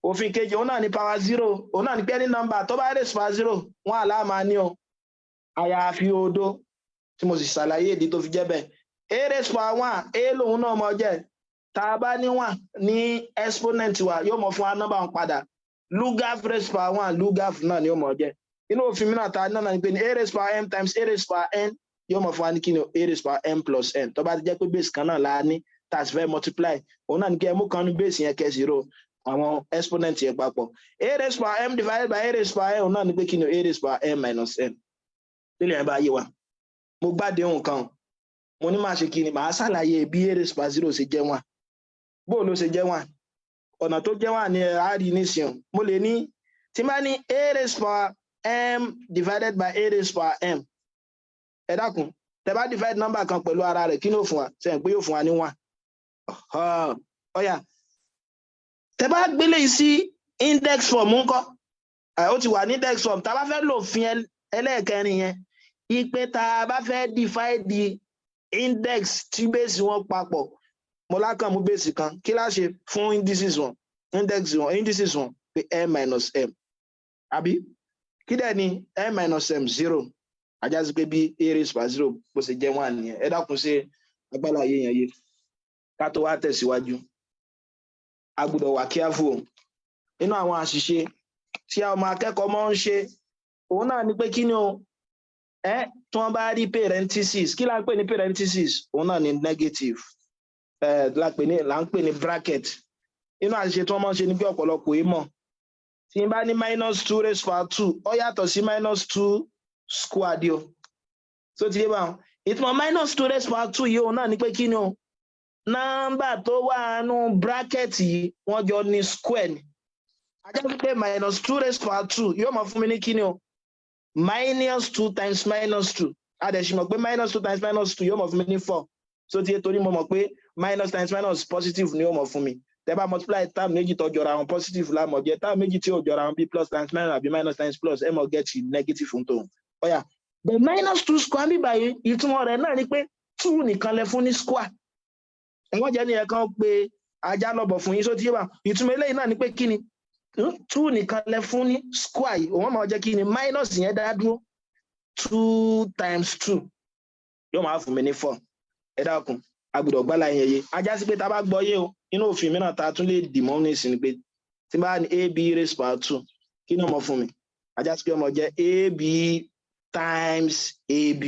Speaker 1: òfin kejì òun náà ní power 0 òun náà ní pé ní nọ́mbà tó bá raised by 0 wọn àlámà ní o àyàfi odo tí mo sì ṣàlàyé ìdí tó fi jẹ́ bẹ́ẹ̀ a raised by 1 a lòun náà mọ̀ jẹ́ tá a bá ní 1 ní exponent wa yóò mọ̀ fún wa nọ́mbà wọn padà Lukgaf raised by 1 Lukgaf náà ni ó mọ̀ jẹ́ inú òfin mìíràn ta náà ní pé ní a raised by m times a raised by n yóò mọ̀ fún wa ní kí ni a raised by m plus n tó bá ti jẹ́ pé base kan náà la ní tá a sì fẹ́ multiply òun náà ní kí ẹ mú kan ní base yẹn kẹ́ zero àwọn exponent yẹn papọ̀ a raised by m divided by a raised by n òun náà ní pé kí ni a raised by m minus n lílẹ̀ yẹn bá yé wa mo gbàdé ohun kan mo ní máa ṣe kí ni màá ṣàlàyé bí a raised by 0 ṣe jẹ́ 1 bó ló ṣe jẹ́ 1 ọ̀nà tó jẹ́ 1 ni a rí nísìnyí mo lè ní tí máa ní a raised by m divided by a raised by m ẹ dákun tẹ́ bá divide number kan pẹ̀lú ara rẹ̀ kí ni ó fún wa ṣe pé yóò fún wa ní 1 ọ̀yà tẹ́ bá gbélé sí index form ńkọ́ ó ti wà ní index form tá bá fẹ́ lò fi ẹlẹ́ẹ̀kẹrin yẹn ipe tá bá fẹ́ divide the index tí base wọn papọ̀ mo lákàn mú base kan kí la ṣe fún indices wọn indices wọn pé m minus m àbí kí dẹ̀ ni m minus m 0 ajá sí pé bí a raised by 0 bó ṣe jẹ́ 1 nìyẹn ẹ dákun ṣe agbára yéèyàn yé ká tó wá tẹ̀síwájú a gbọ́dọ̀ wà careful nínú àwọn àṣìṣe tí àwọn ọmọ akẹ́kọ̀ọ́ mọ́ ń ṣe òun náà ni pé kí ni o tí wọ́n bá rí parenthesis kí la ń pè ní parenthesis òun náà ni negative là ń pè ní bracket inú àṣìṣe tí wọ́n mọ́ ń ṣe ní bí ọ̀pọ̀lọpọ̀ ìmọ̀ tí n bá ní minus 2 raised by 2 ó yàtọ̀ sí minus 2 squared o so ti yé báwọn ìtumọ̀ minus 2 raised by 2 yìí òun náà ni pé kí ni o nọ́mbà tó wà nínú bracket yìí wọ́n jọ ní square ni ajá sí pé minus 2 raised by 2 yóò máa fún mi ní kí ni o minus 2 times minus 2 a dẹ̀ ṣì mọ̀ pé minus 2 times minus 2 yóò máa fún mi ní 4 so ti yé torí mo mọ̀ pé minus times minus positive ni yóò máa fún mi tẹ́ bá multiply term méjì tó jọra wọn positive la mọ̀ jẹ́ term méjì tí ó jọra wọn bí plus times minus àbí minus times plus ẹ mọ̀ get negative fún tòun ọ̀yà the minus 2 square bí báyìí ìtumọ̀ rẹ̀ náà ni pé 2 nìkan lẹ fún ní square ẹ̀wọ́n jẹ́ ní ẹ̀kan pé ajá lọ́bọ̀ fún yín so ti yé bá ìtumọ̀ eléyìí náà ni pé kí ni 2 nìkan lẹ fún ní square yìí òun máa jẹ́ kí ni minus yẹn dá dúró 2 times 2 yóò máa fún mi ní 4 ẹ dákun agbọ́dọ̀ gbálà yẹn yé ajá sí pé tá a bá gbọ́ yé o inú òfin mìíràn tá a tún lè dìmọ́ ní ìsìn pé tí bá ní ab raised by 2 kí ni ọmọ fún mi ajá sí pé ọmọ jẹ́ ab times ab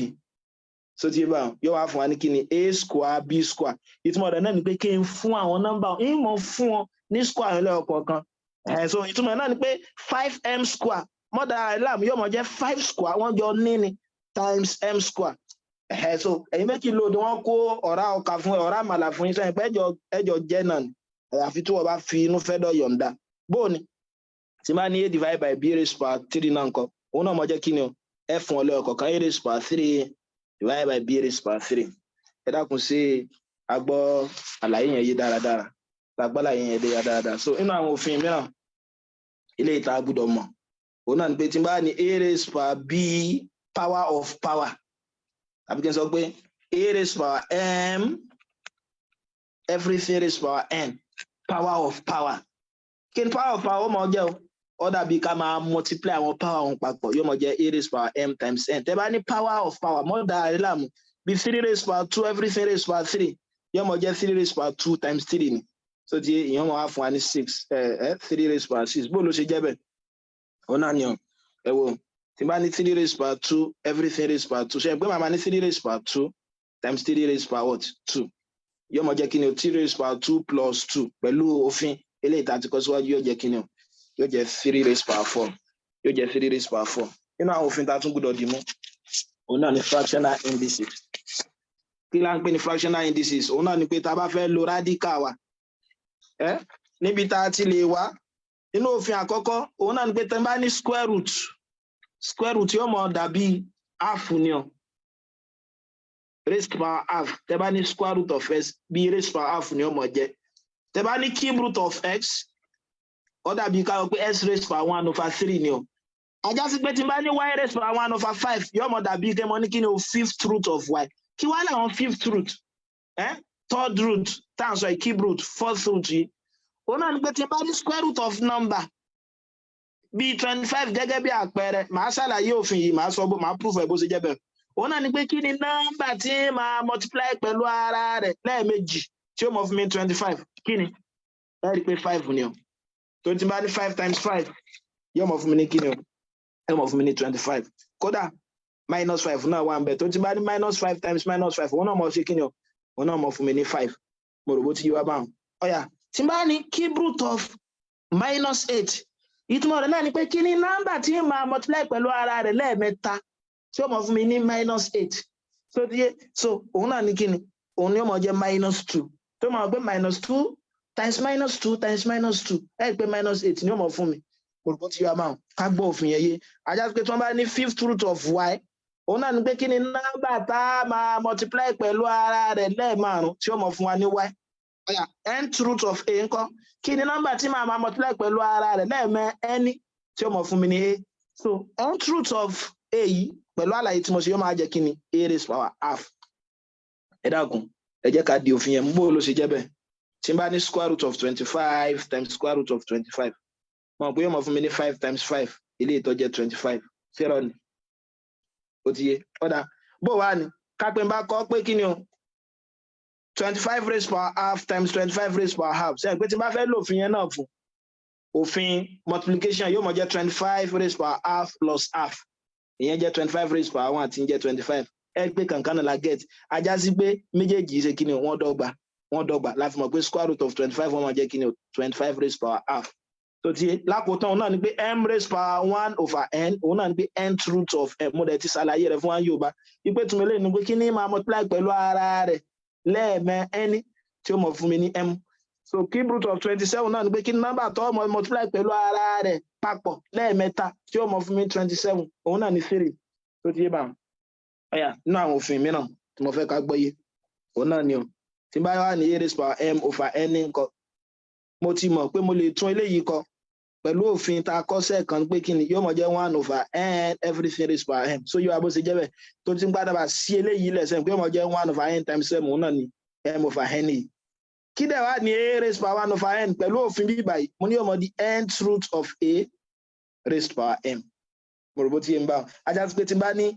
Speaker 1: so ti bá yóò wá fún wa ní kí ni a square b square ìtumọ̀ rẹ̀ náà ni pé kí n fún àwọn nọ́mbà ìmọ̀ fún wọn ní square yẹn lẹ́ọ̀kọ̀ọ̀kan so ìtumọ̀ náà ni pé 5m square mọ́dà ìlàmù yóò mọ̀ jẹ́ 5 square wọ́n jọ ní ni times m square so ẹ̀yin méjì lòdì wọ́n kó ọ̀rá ọkà fún ọ̀rá àmàlà fún yín sẹ́yìn pé ẹjọ́ jẹ́ náà ni àfi tí wọ́n bá fi inú fẹ́ dọ̀ yọ̀ǹda bó ni tí máa ní a divide by b raised by 3 náà nǹkan òun náà mọ̀ jẹ́ kí ni o f fún ọlẹ́ ọkọ̀ kan a raised by 3 divide by b raised by 3 ẹ dákun sí agbọ́ àlàyé yẹn yé dáradára lágbálà yẹn yé dáradára so inú àwọn òfin mìíràn ilé ìta gbọ́dọ̀ mọ̀ òun náà ni pé tí bá ní a raised by b power of power àbí kí n sọ pé a raised by m everything raised by n power of power kí ni power of power ó mọ̀ jẹ́ o ó dàbí ká máa multiply àwọn power wọn papọ̀ yóò mọ̀ jẹ́ a raised by m times n tẹ́ bá ní power of power mọ́ dáa rí láàmú bí 3 raised by 2 everything raised by 3 yóò mọ̀ jẹ́ 3 raised by 2 times 3 ni so ti ìyẹn mọ̀ wá fún wa ní 6 3 raised by 6 bó ló ṣe jẹ́ bẹ́ẹ̀ òun náà ni ọ ẹ wo tí bá ní 3 raised by 2 everything raised by 2 ṣe pé màmá ní 3 raised by 2 times 3 raised by what 2 yóò mọ̀ jẹ́ kí ni o 3 raised by 2 plus 2 pẹ̀lú òfin eléyìí tá a ti kọ́ síwájú yóò jẹ́ kí ni o yóò jẹ́ 3 raised by 4 yóò jẹ́ 3 raised by 4 nínú àwọn òfin tá a tún gbọ́dọ̀ dì mú òun náà ni fractional indices kí la ń pè ní fractional indices òun náà ni pé tá a bá fẹ́ lo radical wa níbi tá a ti lè wá nínú òfin àkọ́kọ́ òun náà ni pé tẹ́ bá ní square root yóò mọ̀ dàbí half ni o raised by half tẹ́ bá ní square root of x bí raised by half ni ó mọ̀ jẹ́ tẹ́ bá ní cube root of x ó dàbí ká sọ pé s raised power 1 over 3 ni o ajá sí pé tí n bá ní y raised power 1 over 5 yóò mọ dàbí kí mo ní kí ni o fifth root of y kí wá láwọn fifth root third root tá à ń sọ yìí cube root fourth root yìí òun náà ni pé tí n bá ní square root of number bíi 25 gẹ́gẹ́ bí àpẹẹrẹ màá ṣàlàyé òfin yìí màá sọ bó màá proof ẹ̀ bó ṣe jẹ́ bẹ́ẹ̀ òun náà ni pé kí ni nọ́mbà tí màá multiply pẹ̀lú ara rẹ̀ lẹ́ẹ̀mejì tí ó mọ fún mi 25 kí ni ẹ rí i pé 5 ni o tó ti bá ní 5 times 5 yóò mọ fún mi ní kí ni o yóò mọ fún mi ní 25 kódà minus 5 náà wà ń bẹ tó ti bá ní minus 5 times minus 5 òun náà mọ ṣe kí ni o òun náà mọ fún mi ní 5 mo rò bó ti yí wá báwọn ọ̀yà tí bá ní cube root of minus 8 ìtumọ̀ rẹ̀ náà ni pé kí ni nọ́mbà tí màá multiply pẹ̀lú ara rẹ̀ lẹ́ẹ̀mẹ́ta tí ó mọ̀ fún mi ní minus 8 so òun náà ní kí ni òun ni ó mọ̀ jẹ́ minus 2 tó mọ̀ pé minus 2 times minus 2 times minus 2 ẹ̀ pé minus 8 ni ó mọ̀ fún mi olùkọ́ tí yóò máa ká gbọ́ òfin yẹn yé ajá pé tí wọ́n bá ní fifth root of y òun náà ní pé kí ni nọ́mbà tá a máa multiply pẹ̀lú ara rẹ̀ lẹ́ẹ̀márùn tí ó mọ̀ fún wa ní y nth root of a ńkọ́ kí ni nọ́mbà tí màá máa multiply pẹ̀lú ara rẹ̀ lẹ́ẹ̀mẹ́ ẹni tí ó mọ̀ fún mi ní a so nth root of a yìí pẹ̀lú àlàyé tí mo ṣe yóò máa jẹ́ kí ni a raised power half ẹ dákun ẹ jẹ́ ká di òfin yẹn bó ló ṣe jẹ́ bẹ́ẹ̀ tí n bá ní square root of 25 times square root of 25 mo pé yóò mọ̀ fún mi ní 5 times 5 ilé ìtọ́ jẹ́ 25 fẹ́ràn ni ó ti yé ọ̀dà bó wà ní kápẹ́ bá kọ́ pé kí ni o 25 raised power half times 25 raised power half sẹ́yìn pé tí n bá fẹ́ lò òfin yẹn náà fún òfin multiplication yóò mọ̀ jẹ́ 25 raised power half plus half ìyẹn jẹ́ 25 raised power 1 àti jẹ́ 25 ẹ pé kankan náà la get ajá sí pé méjèèjì ṣe kí ni wọ́n dọ́gba láti mọ̀ pé square root of 25 wọ́n máa jẹ́ kí ni 25 raised power half tó ti lákòótán òun náà ni pé m raised power 1 over n òun náà ni pé nth root of m mo dẹ̀ ti ṣàlàyé rẹ̀ fún wa Yorùbá wípé túnmọ̀ lẹ́yìn ni pé kí ni máa multiply pẹ̀lú ara rẹ̀ lẹ́ẹ̀mẹ́ ẹni tí ó mọ̀ fún mi ní m so cube root of 27 náà ni pé kí ni nọ́mbà tó mọ̀ multiply pẹ̀lú ara rẹ̀ papọ̀ lẹ́ẹ̀mẹ́ta tí ó mọ̀ fún mi 27 òun náà ni 3 tó ti yé bá ọ̀yà nínú àwọn òfin mìíràn tí mo fẹ́ ká gbọ́yé òun náà ni o tí bá wà ní a raised power m over n nǹkan mo ti mọ̀ pé mo lè tún eléyìí kọ pẹ̀lú òfin tá a kọ́ sẹ́ẹ̀kan pé kí ni yóò mọ̀ jẹ́ 1 over n everything raised power m so yóò wá bó ṣe jẹ́ bẹ́ẹ̀ tó ti ń gbádàbà sí eléyìí lẹ́sẹ̀ pé yóò mọ̀ jẹ́ 1 over n times m òun náà ni m over n yìí kí dẹ̀ wá ní a raised power 1 over n pẹ̀lú òfin bí báyìí mo ní yóò mọ̀ di nth root of a raised power m mo rò bó ti yé ń bá ajá sí pé tí bá ní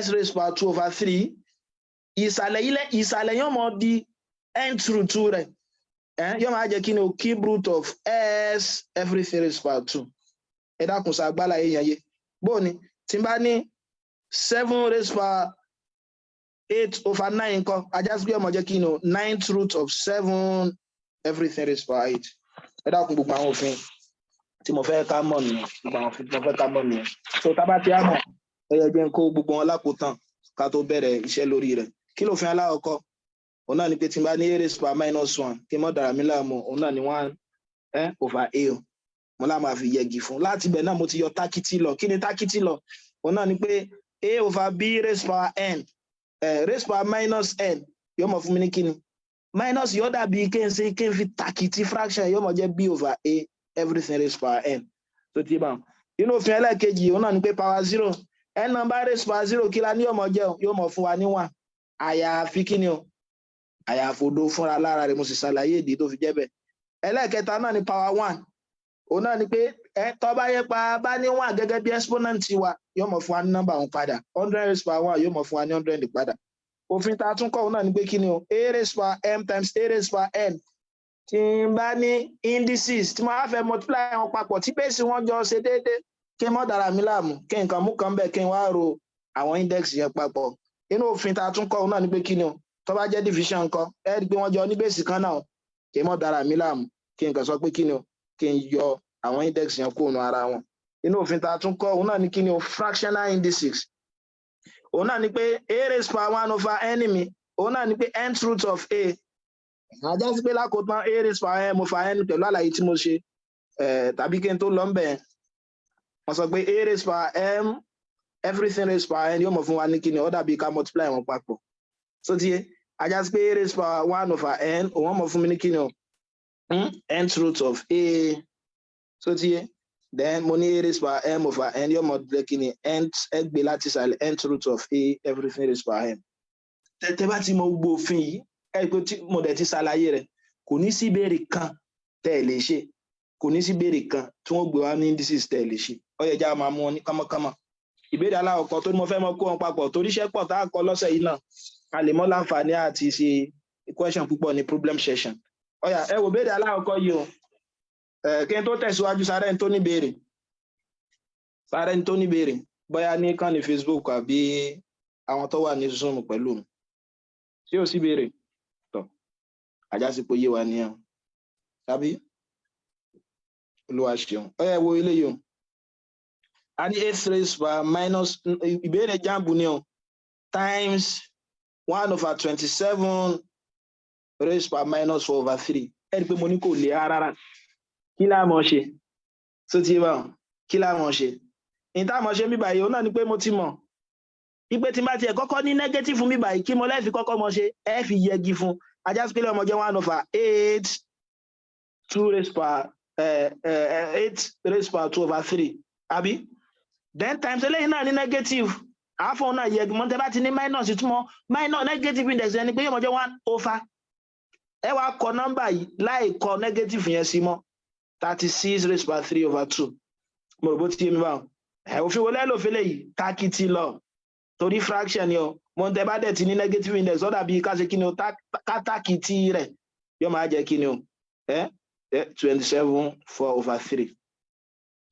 Speaker 1: s raised power 2 over 3 ìsàlẹ̀ yóò mọ̀ di nth root 2 rẹ̀ yóò máa jẹ́ kí ni o cube root of s everything raised power 2 ẹ dákun sa agbára èèyàn yé bó ni tí n bá ní 7 raised power 8 over 9 nǹkan ajá sí pé ọmọ jẹ́ kí ni o 9th root of 7 everything raised power 8 ẹ dákun gbogbo àwọn òfin tí mo fẹ́ ká mọ̀ nìyẹn gbogbo àwọn òfin tí mo fẹ́ ká mọ̀ nìyẹn so tá bá ti á mọ̀ ẹ yẹ jẹ́ kó gbogbo wọn lákòótán ká tó bẹ̀rẹ̀ iṣẹ́ lórí rẹ̀ kí lófin aláwọ̀kọ́ òun náà ni pé tí n bá ní a raised power minus 1 kí n mọ́ dàrá mi láàmú òun náà ni 1 over a o mo lá máa fi yẹgi fún láti ibẹ̀ náà mo ti yọ tákìtì lọ kí ni tákìtì lọ òun náà ni pé a over b raised power n raised power minus n yóò mọ̀ fún mi ní kíni minus yóò dàbí kí n fi tákìtì fraction yóò mọ̀ jẹ́ b over a everything raised power n tó ti bá inú òfin ẹlẹ́ẹ̀kejì òun náà ni pé power 0 n number raised power 0 kí la ní yóò mọ̀ jẹ́ yóò mọ̀ fún wa ní 1 àyàfi kíni o àyàfòdo fúnra lára rẹ̀ mo sì ṣàlàyé ìdí tó fi jẹ́ bẹ́ẹ̀ ẹlẹ́ẹ̀kẹta náà ni power 1 òun náà ni pé tó bá yẹ pa bá ní 1 gẹ́gẹ́ bí exponent wa yóò mọ̀ fún wa ní nọ́mbà òun padà 100 raised power 1 yóò mọ̀ fún wa ní 100 padà òfin tá a tún kọ́ òun náà ni pé kí ni o a raised power m times a raised power n tí n bá ní indices tí mo bá fẹ́ multiply wọn papọ̀ tí bẹ́ẹ̀sì wọn jọ ṣe déédéé kí n mọ́ dára mi láàmú kí nǹkan mú kan bẹ́ẹ̀ kí n wá ro àwọn index yẹn papọ̀ inú òfin tá a tún kọ́ òun náà ni pé kí ni o tó bá jẹ́ division nǹkan ẹ rí i pé wọ́n jọ ní bẹ́ẹ̀sì kan náà kí n mọ́ dára mi láàmú kí n kàn sọ pé kí ni o kí n yọ àwọn index yẹn kúrò ara wọn inú òfin tá a tún kọ́ òun náà ni kí ni o fractional indices òun náà ni pé a raised power 1 over n mi òun náà ni pé nth root of a àjá sí pé lákòótán a raised power m over n pẹ̀lú àlàyé tí mo ṣe tàbí kí n tó lọ ń bẹ̀ wọ́n sọ pé a raised power m everything raised power n yóò mọ̀ fún wa ní kí ni ó dàbí ká multiply wọn papọ̀ so ti yé ajá sí pé a raised power 1 over n òun mọ̀ fún mi ní kí ni o nth root of a So then money raised by m over n, your mod breaking n egg nth root of a, everything raised by m. Tẹ́tẹ́ bá ti mọ gbogbo òfin yìí, pé tí mo dẹ̀ ti ṣàlàyé rẹ̀, kò ní sí ìbéèrè kan tẹ́ ẹ lè ṣe, kò ní sí ìbéèrè kan tí wọ́n gbé wá ní indices tẹ́ ẹ lè ṣe. Ó yẹ já máa mú wọn ní kánmọ́kánmọ́. Ìbéèrè aláwọ̀kọ́ tó ní mo fẹ́ mọ kó wọn papọ̀ torí iṣẹ́ pọ̀ tá a kọ lọ́sẹ̀ yìí náà, a lè mọ́ láǹfààní àti ṣe question púpọ̀ ní problem session. Ó yá, ẹ wo ìbéèrè aláwọ̀kọ́ yìí o. Kí n tó tẹ̀síwájú, sáré ní tó ní béèrè. Sáré ní tó ní béèrè. Bóyá ní kàn ní Facebook àbí àwọn tó wà ní Zoom pẹ̀lú mi. Ṣé o sì béèrè? Tọ́, àjásípò yé wa nìyẹn. Tàbí? Olúwa ṣeun. Ó yá, wo eléyìí o. A ní 8 raised by minus ìbéèrè JAMB ni o, times 1/27 raised by minus 4/3. Ẹ rí pé mo ní kò lè rárá. Kí la mọ̀ ṣe? So ti bá wọn. Kí la mọ̀ ṣe? Ìta mọ̀ ṣe mi báyìí, òun náà ni pé mo ti mọ̀. Ipe tí n bá tiẹ̀ kọ́kọ́ ní negative fún mi báyìí, kí mo lẹ́ẹ̀fi kọ́kọ́ mọ̀ ṣe, ẹ fi yẹgi fún. Ajá sí pé ọmọ jẹ́ 1/8 2 raised by 8 raised by 2/3. Àbí? Then times eléyìí náà ní negative. Àáfọ̀ náà yẹgi mọ́ tẹ́ bá ti ní minus ìtumọ̀ minus negative index ẹni pé ọmọ jẹ́ 1/. Ẹ wá kọ nọ́mbà yìí láì kọ negative yẹn sí mọ́. 36 raised by 3/2. Mo rò bó ti yé mi báwọn. Òfin wo lẹ́lò fẹ́lẹ̀ yìí? Tákìtì lọ. Torí fraction ni o. Mo tẹ́ bá dẹ̀ ti ní negative index ó dàbí ká ṣe kí ni o, tákìtì rẹ̀ yóò máa jẹ́ kí ni o. 27 4/3.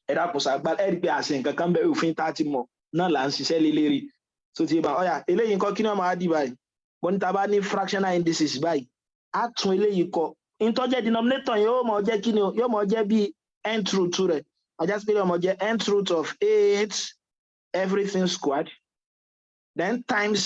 Speaker 1: Ẹ dákun sàgbà ẹ rí pé àṣẹ nǹkan kan bẹ́ẹ̀ òfin tá ti mọ̀ náà là ń ṣiṣẹ́ lé lérí. So ti bá ọ̀yà eléyìí nǹkan kí ni wọ́n máa dì báyìí? Mo ní ta bá ní fractional indices báyìí, á tún eléyìí kọ. Ìtọ́jẹ́ denominator yóò mọ̀ jẹ́ kí ni o, yóò mọ̀ jẹ́ bí nth root rẹ̀. Ajá sí pé yóò mọ̀ jẹ́ nth root of 8 everything squared. Then times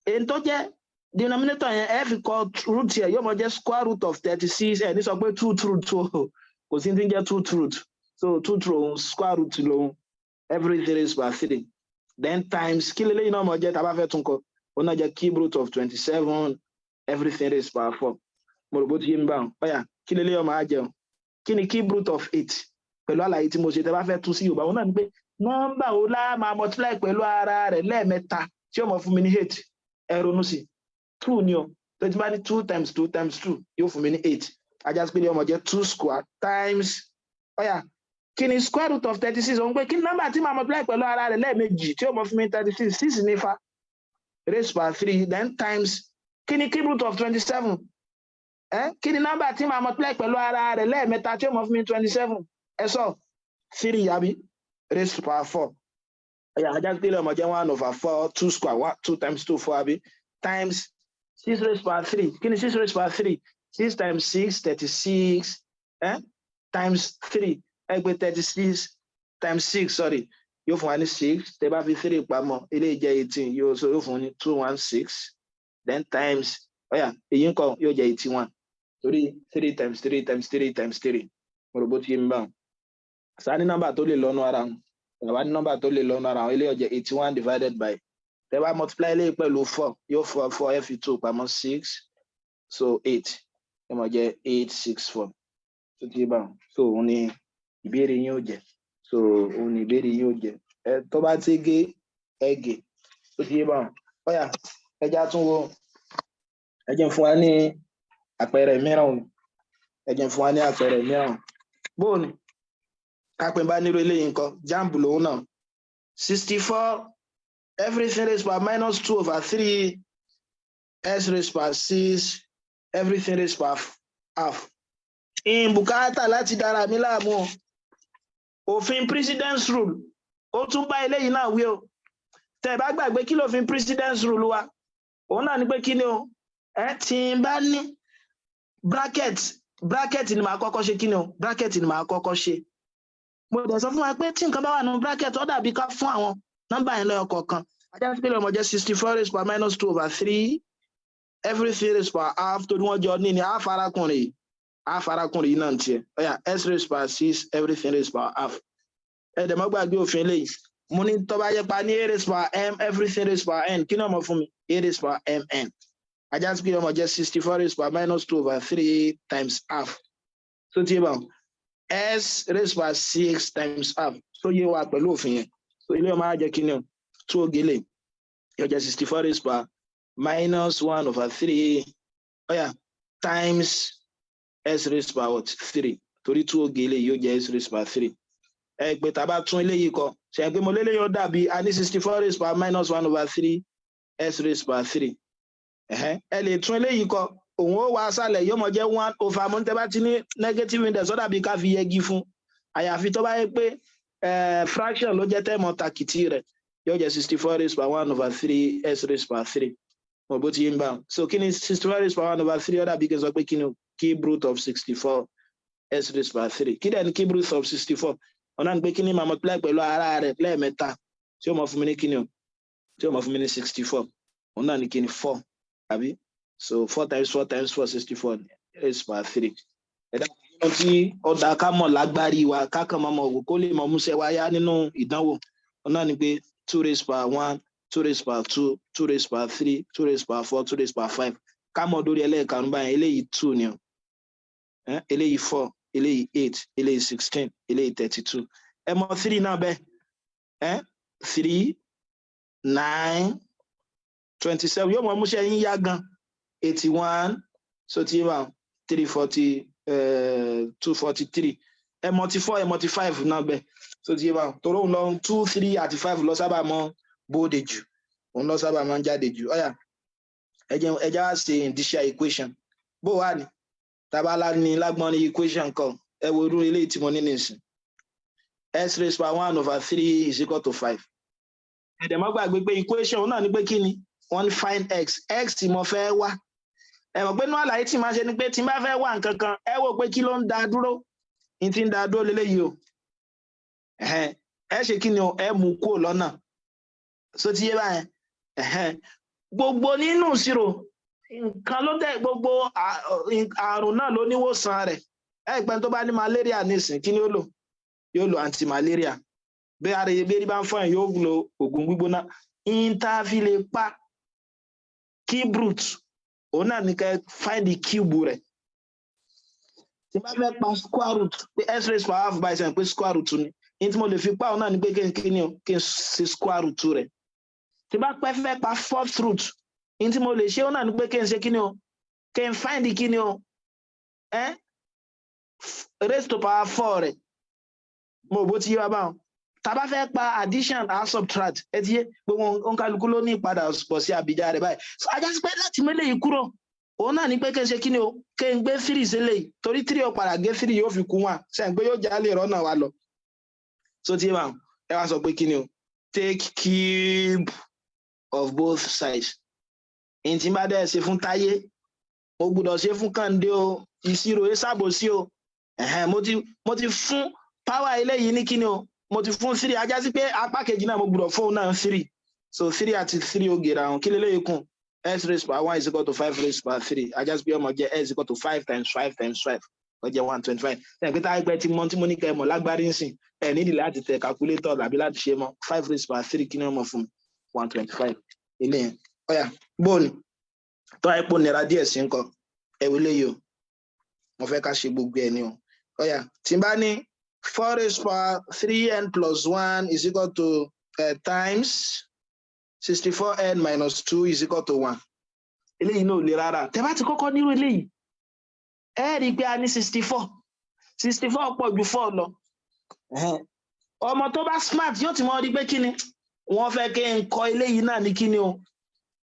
Speaker 1: ìtọ́jẹ́ denominator yẹn ẹ fi kọ root yẹn yóò mọ̀ jẹ́ square root of 36. Ẹ ní sọ pé 2 root o, kò sí ní jẹ́ 2 root. So 2 root square root lòun everything raised by 3. Then times kí leléyìí náà mọ̀ jẹ́ tá bá fẹ́ tún kọ, ó náà jẹ́ cube root of 27 everything raised by 4. Mo rò bó ti yé mi báwọn. Ó yá, kí leléyìí ọmọ á jẹun? Kí ni cube root of 8? Pẹ̀lú àlàyé tí mo ṣe tẹ́ bá fẹ́ tún sí Yorùbá, ó náà ní pé nọ́mbà wo lá máa multiply pẹ̀lú ara rẹ̀ lẹ́ẹ̀mẹ́ta tí ó mọ̀ fún mi ní 8. Ẹ ronú sí. 2 ni o. Tó ti bá ní 2 times 2 times 2 yóò fún mi ní 8. Ajá sí pé ọmọ jẹ́ 2 square times. Ó yá, kí ni square root of 36? Òun pé kí ni nọ́mbà tí máa multiply pẹ̀lú ara rẹ̀ lẹ́ẹ̀mejì tí ó mọ̀ fún mi 36? 6 ní fa raised by 3. Then times kí ni cube root of 27? Kí ni nọ́mbà tí máa multiply pẹ̀lú ara rẹ̀ lẹ́ẹ̀mẹ́ta tí ó mọ̀ fún mi 27? Ẹ sọ 3 àbí raised by 4. Ajá sí pé ọmọ jẹ́ 1/4 2 square 2 times 2 4 àbí times 6 raised by 3. Kí ni 6 raised by 3? 6 times 6 36 times 3. Ẹgbẹ́ 36 times 6 sorry yóò fún wa ní 6. Tẹ́ bá fi 3 pamọ́ eléyìí jẹ́ 18 yóò fún ní 216. Then times èyí ńkọ́ yóò jẹ́ 81. Torí 3 times 3 times 3 times 3. Mo rò bó ti yé mi báwọn. Sáà ní nọ́mbà tó lè lọ́nu ara wọn. Tàbá ní nọ́mbà tó lè lọ́nu ara wọn eléyìí jẹ́ 81 divided by. Tẹ́ bá multiply eléyìí pẹ̀lú 4 yóò fún 4 fi 2 pamọ́ 6 so 8. Ẹ mọ̀ jẹ́ 864. Tó ti yé báwọn. So òun ni ìbéèrè yín ó jẹ́. So òun ni ìbéèrè yín ó jẹ́. Tó bá ti gé ẹgè. Tó ti yé báwọn. Ó yá, ẹja tún wo. Ẹ jẹ́ fún wa ní àpẹẹrẹ mìíràn. Ẹ jẹ́ fún wa ní àpẹẹrẹ mìíràn. Bó ni? Kápẹ́ bá nírò eléyìí nǹkan. JAMB lòun náà. 64 everything raised by minus 2/3 s raised by 6 everything raised by half. Bùkátà láti dára mi láàmú. Òfin precedence rule ó tún bá eléyìí náà wí o. Tẹ́ bá gbàgbé kí lófin precedence rule wa? Òun náà ní pé kí ni o? Tí n bá ní bracket ni màá kọ́kọ́ ṣe kí ni o? Bracket ni màá kọ́kọ́ ṣe. Mo dẹ̀ sọ fún wa pé tí nǹkan bá wà nínú bracket ó dàbí ká fún àwọn nọ́mbà yẹn lọ́yọ̀ kọ̀ọ̀kan. Ajá sí pé ọmọ jẹ́ 64 raised by minus 2/3 everything raised by half torí wọ́n jọ ní ni half arákùnrin yìí náà tiẹ̀. Ó yá, s raised by 6 everything raised by half. Ẹ dẹ̀ mọ́ gbàgbé òfin eléyìí. Mo ní tó bá yẹ pa ní a raised by m everything raised by n. Kí ni ọmọ fún mi? A raised by mn. Ajá sí pé ọmọ jẹ́ 64 raised by minus 2/3 times half. So ti yé báwọn. s raised by 6 times half. So yé wa pẹ̀lú òfin yẹn. So ilé ọmọ á jẹ́ kí ni o 2 ògèlè yóò jẹ́ 64 raised by minus 1/3 times s raised by what 3 torí 2 ògèlè yóò jẹ́ s raised by 3. Ẹ pé tá bá tún eléyìí kọ ṣé pé mo lélẹ́yìí ó dàbí a ní 64 raised by minus 1/3 s raised by 3. Ẹ lè tún eléyìí kọ òun ó wá sálẹ̀ yóò mọ̀ jẹ́ 1/, mo ń tẹ́ bá ti ní negative index ó dàbí ká fi yẹgi fún àyàfi tó bá yẹ pé fraction ló jẹ́ tẹ́mọ̀ tàkìtì rẹ̀ yóò jẹ́ 64 raised by 1/3 s raised by 3. Mo bó ti yé ń bá so kí ni 64 raised by 1/3 ó dàbí kí n sọ pé kí ni cube root of 64 s raised by 3. Kí dẹ̀ ni cube root of 64 ọ̀nà ni pé kí ni máa multiply pẹ̀lú ara rẹ̀ lẹ́ẹ̀mẹ́ta tí ó mọ̀ fún mi ní kí ni tí ó mọ̀ fún mi ní 64 ọ̀nà ni kí ni 4 àbí so 4 times 4 times 4 64 raised by 3. Ẹ̀dá kan tí ọ̀dà ká mọ̀ lágbárí wa ká kàn mọ̀ wò kó lè mọ̀ múṣẹ́ wáyá nínú ìdánwò ọ̀nà ni pé 2 raised by 1 2 raised by 2 2 raised by 3 2 raised by 4 2 raised by 5 ká mọ̀ lórí ẹlẹ́ẹ̀karùn-ún báyìí eléyìí 2 ni o eléyìí 4 eléyìí 8 eléyìí 16 eléyìí 32 ẹ mọ̀ 3 náà bẹ́ẹ̀ 3 9 27 yóò mọ̀ múṣẹ́ yín yá gan 81 so ti wà 340 243 ẹ mọ̀ ti 4 ẹ mọ̀ ti 5 náà bẹ́ẹ̀ so ti wà toro ń lọ 2 3 àti 5 lọ sábà mọ́ bóde jù òun lọ sábà máa ń jáde jù ọ̀yà ẹjẹ́ wá ṣe indicial equation bó wà ní tabala ní lágbọ́n ní equation kan ẹ wo irú eléyìí tí mo ní nìsín s raised by 1/3 is equal to 5. Ẹ̀dẹ̀ má gbàgbé pé equation náà ní pé kí ni wọ́n find x tí mo fẹ́ wá ẹ mọ̀ pé inú àlàyé tí máa ṣe ni pé tí n bá fẹ́ wá nǹkan kan ẹ wò pé kí ló ń dá dúró ní tí ń dá dúró léléyìí o ẹ ṣe kí ni o ẹ mú kúrò lọ́nà so ti yé báyẹn gbogbo nínú ìṣirò nǹkan ló dẹ̀ gbogbo àrùn náà ló níwòsàn rẹ̀ ẹ pẹ́ tó bá ní malaria nísìn kí ni ó lò yóò lo anti-malaria bí ara ebi bá ń fọ́ ẹ̀ yóò lo oògùn gbígbóná interview lè pa cube root òun náà ní kẹ́ find the cube rẹ̀ tí bá fẹ́ pa square root pé s raised by half by 7 pé square root ni ní tí mo lè fi pa òun náà ní pé kí n ṣe square root rẹ̀ tí bá pẹ́ fẹ́ pa fourth root ní tí mo lè ṣe òun náà ní pé kí n ṣe kí n find kí ni o raised to power 4 rẹ̀ mo bó ti yé wa báwọn tá bá fẹ́ pa addition and subtract ẹ ti yé gbogbo òǹkàlùkù ló ní ìpadà pọ̀ sí àbíjà rẹ̀ báyìí so ajá sí pé láti mélé yìí kúrò òun náà ní pé kí n ṣe kí ni o kí n gbé 3 sílẹ̀ torí 3 ó padà gé 3 yóò fi kún 1 sẹ́yìn pé yóò já lè rọ́nà wa lọ so ti yé wa ẹ wá sọ pé kí ni o take cube of both sides èyí tí bá dẹ̀ ṣe fún Táyé mo gbọ́dọ̀ ṣe fún Kàndé o ìṣirò ẹ ṣàbòsí o mo ti fún power eléyìí ní kí ni o mo ti fún 3 ajá sí pé apá kejì náà mo gbọ́dọ̀ fún náà 3 so 3 àti 3 ó gèrè àwọn kí lélẹ́yìí kún s raised by 1 is equal to 5 raised by 3 ajá sí pé ọmọ jẹ́ s is equal to 5 times 5 times 5 ó jẹ́ 125 ẹ̀ pé táyé pẹ́ tí mo ní kẹ́ mọ̀ lágbárí ń sìn ẹ̀ nídìí láti tẹ calculator tàbí láti ṣe mọ́ 5 raised by 3 kí ni ọmọ fún 125 ilé yẹn ọ̀yà bóòlù tó àìpò nira díẹ̀ sí nǹkan ẹ̀wù léyìí o mo fẹ́ ká ṣe gbogbo ẹ̀ ni o ọ̀yà tí n bá ní 4 raised by 3n plus 1 is equal to times 64n minus 2 is equal to 1. Eléyìí náà ò le rárá. Tẹ́ bá ti kọ́kọ́ nírú eléyìí, ẹ rí i pé a ní 64. 64 pọ̀ ju 4 lọ. Ọmọ tó bá smart yóò ti mọ̀ rí pé kí ni wọ́n fẹ́ kí n kọ eléyìí náà ní kí ni o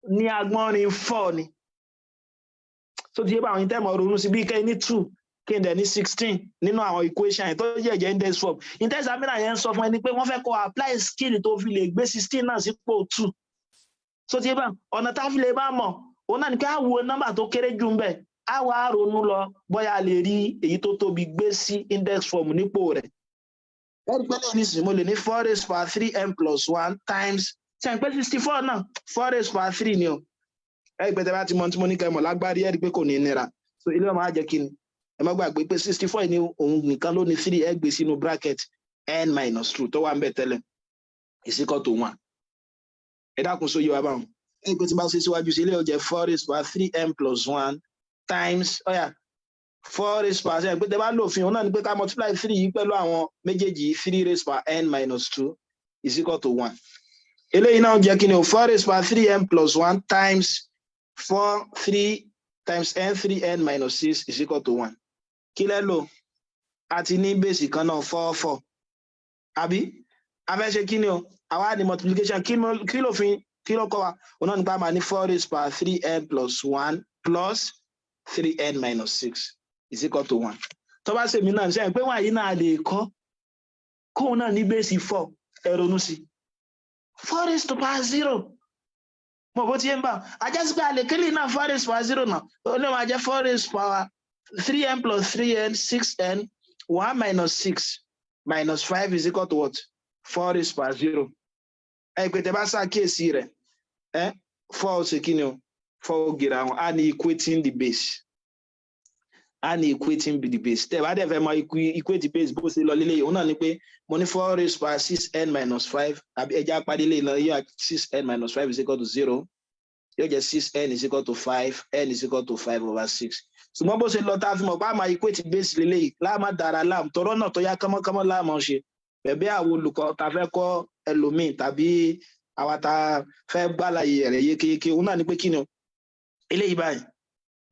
Speaker 1: ní agbọ́nrin 4 ni. So ti yé bá àwọn ìtẹ́mọ̀ ronú sí bí kẹ́ ní 2 kí n dẹ̀ ní 16 nínú àwọn equation yẹn tó jẹ́ index form index examiner yẹn sọ fún ẹni pé wọ́n fẹ́ kó apply skill tó fi lè gbé 16 náà sípò 2 so ti bá ọ̀nà tá fi lè bá mọ̀ òun náà ni pé a wo nọ́mbà tó kéré jù ń bẹ̀ a wá ronú lọ bóyá lè rí èyí tó tóbi gbé sí index form nípò rẹ̀ ẹ̀rí pé lẹ́yìn nísìnyí mo lè ní 4 raised by 3n plus 1 times 10 pé 64 náà 4 raised by 3 ni o ẹ̀rí pé tẹ́ bá ti mọ̀ tí mo ní kẹ́ mọ̀ lágbárí ẹ̀rí pé kò ní nira so ilé ọmọ á jẹ́ kí ni ẹ má gbàgbé pé 64 ni òun nìkan ló ní 3 ẹ gbé sínú bracket n minus 2 tó wà ń bẹ̀ tẹ́lẹ̀ is equal to 1 ẹ dákun sóyè wa báwọn ẹ pé tí bá ṣe síwájú sí ilé ó jẹ́ 4 raised by 3n plus 1 times 4 raised power ṣe pé tẹ́ bá lò òfin òun náà ni pé ká multiply 3 yìí pẹ̀lú àwọn méjèèjì 3 raised power n minus 2 is equal to 1. Eléyìí náà jẹ́ kí ni o 4 raised power 3n plus 1 times 4 3 times n 3n minus 6 is equal to 1. Kí lẹ́ lò? A ti ní base kan náà 4 4. Àbí? A fẹ́ ṣe kí ni o? Àwa ní multiplication kí ló kọ́ wa? Òun náà nípa máa ní 4 raised power 3n plus 1 plus 3n minus 6 is equal to 1. Tó bá ṣe mí náà ṣe pé wọ́n yìí náà lè kọ́ kóun náà ní base 4 ẹ ronú sí 4 raised to power 0. Mo bó ti yẹn bá a jẹ́ sí pé a lè kílì náà 4 raised to power 0 náà ó lè máa jẹ́ 4 raised to power 3n plus 3n 6n 1 minus 6 minus 5 is equal to what? 4 raised to power 0. Ẹ pé tẹ́ bá ṣàkíyèsí rẹ̀ 4 ṣe kí ni o 4 gèrè àwọn a ní equating the base. A ní equating the base. Tẹ́ bá dẹ̀ fẹ́ mọ equate the base bó ṣe lọ lílé yìí òun náà ni pé mo ní 4 raised to power 6n minus 5 àbí ẹja pàdé lè lọ yóò 6n minus 5 is equal to 0 yóò jẹ́ 6n is equal to 5 n is equal to 5 over 6. Ṣùgbọ́n bó ṣe lọ tá a fi mọ̀ pé a máa equate base lílé yìí láàmà dára láàmù tọrọ náà tó yá kánmọ́kánmọ́ láàmù ṣe bẹ̀bẹ̀ àwọn olùkọ́ ta fẹ́ kọ́ ẹlòmíì tàbí àwa ta fẹ́ gbàlàyé rẹ̀ yékéyéké òun náà ni pé kí ni o eléyìí báyìí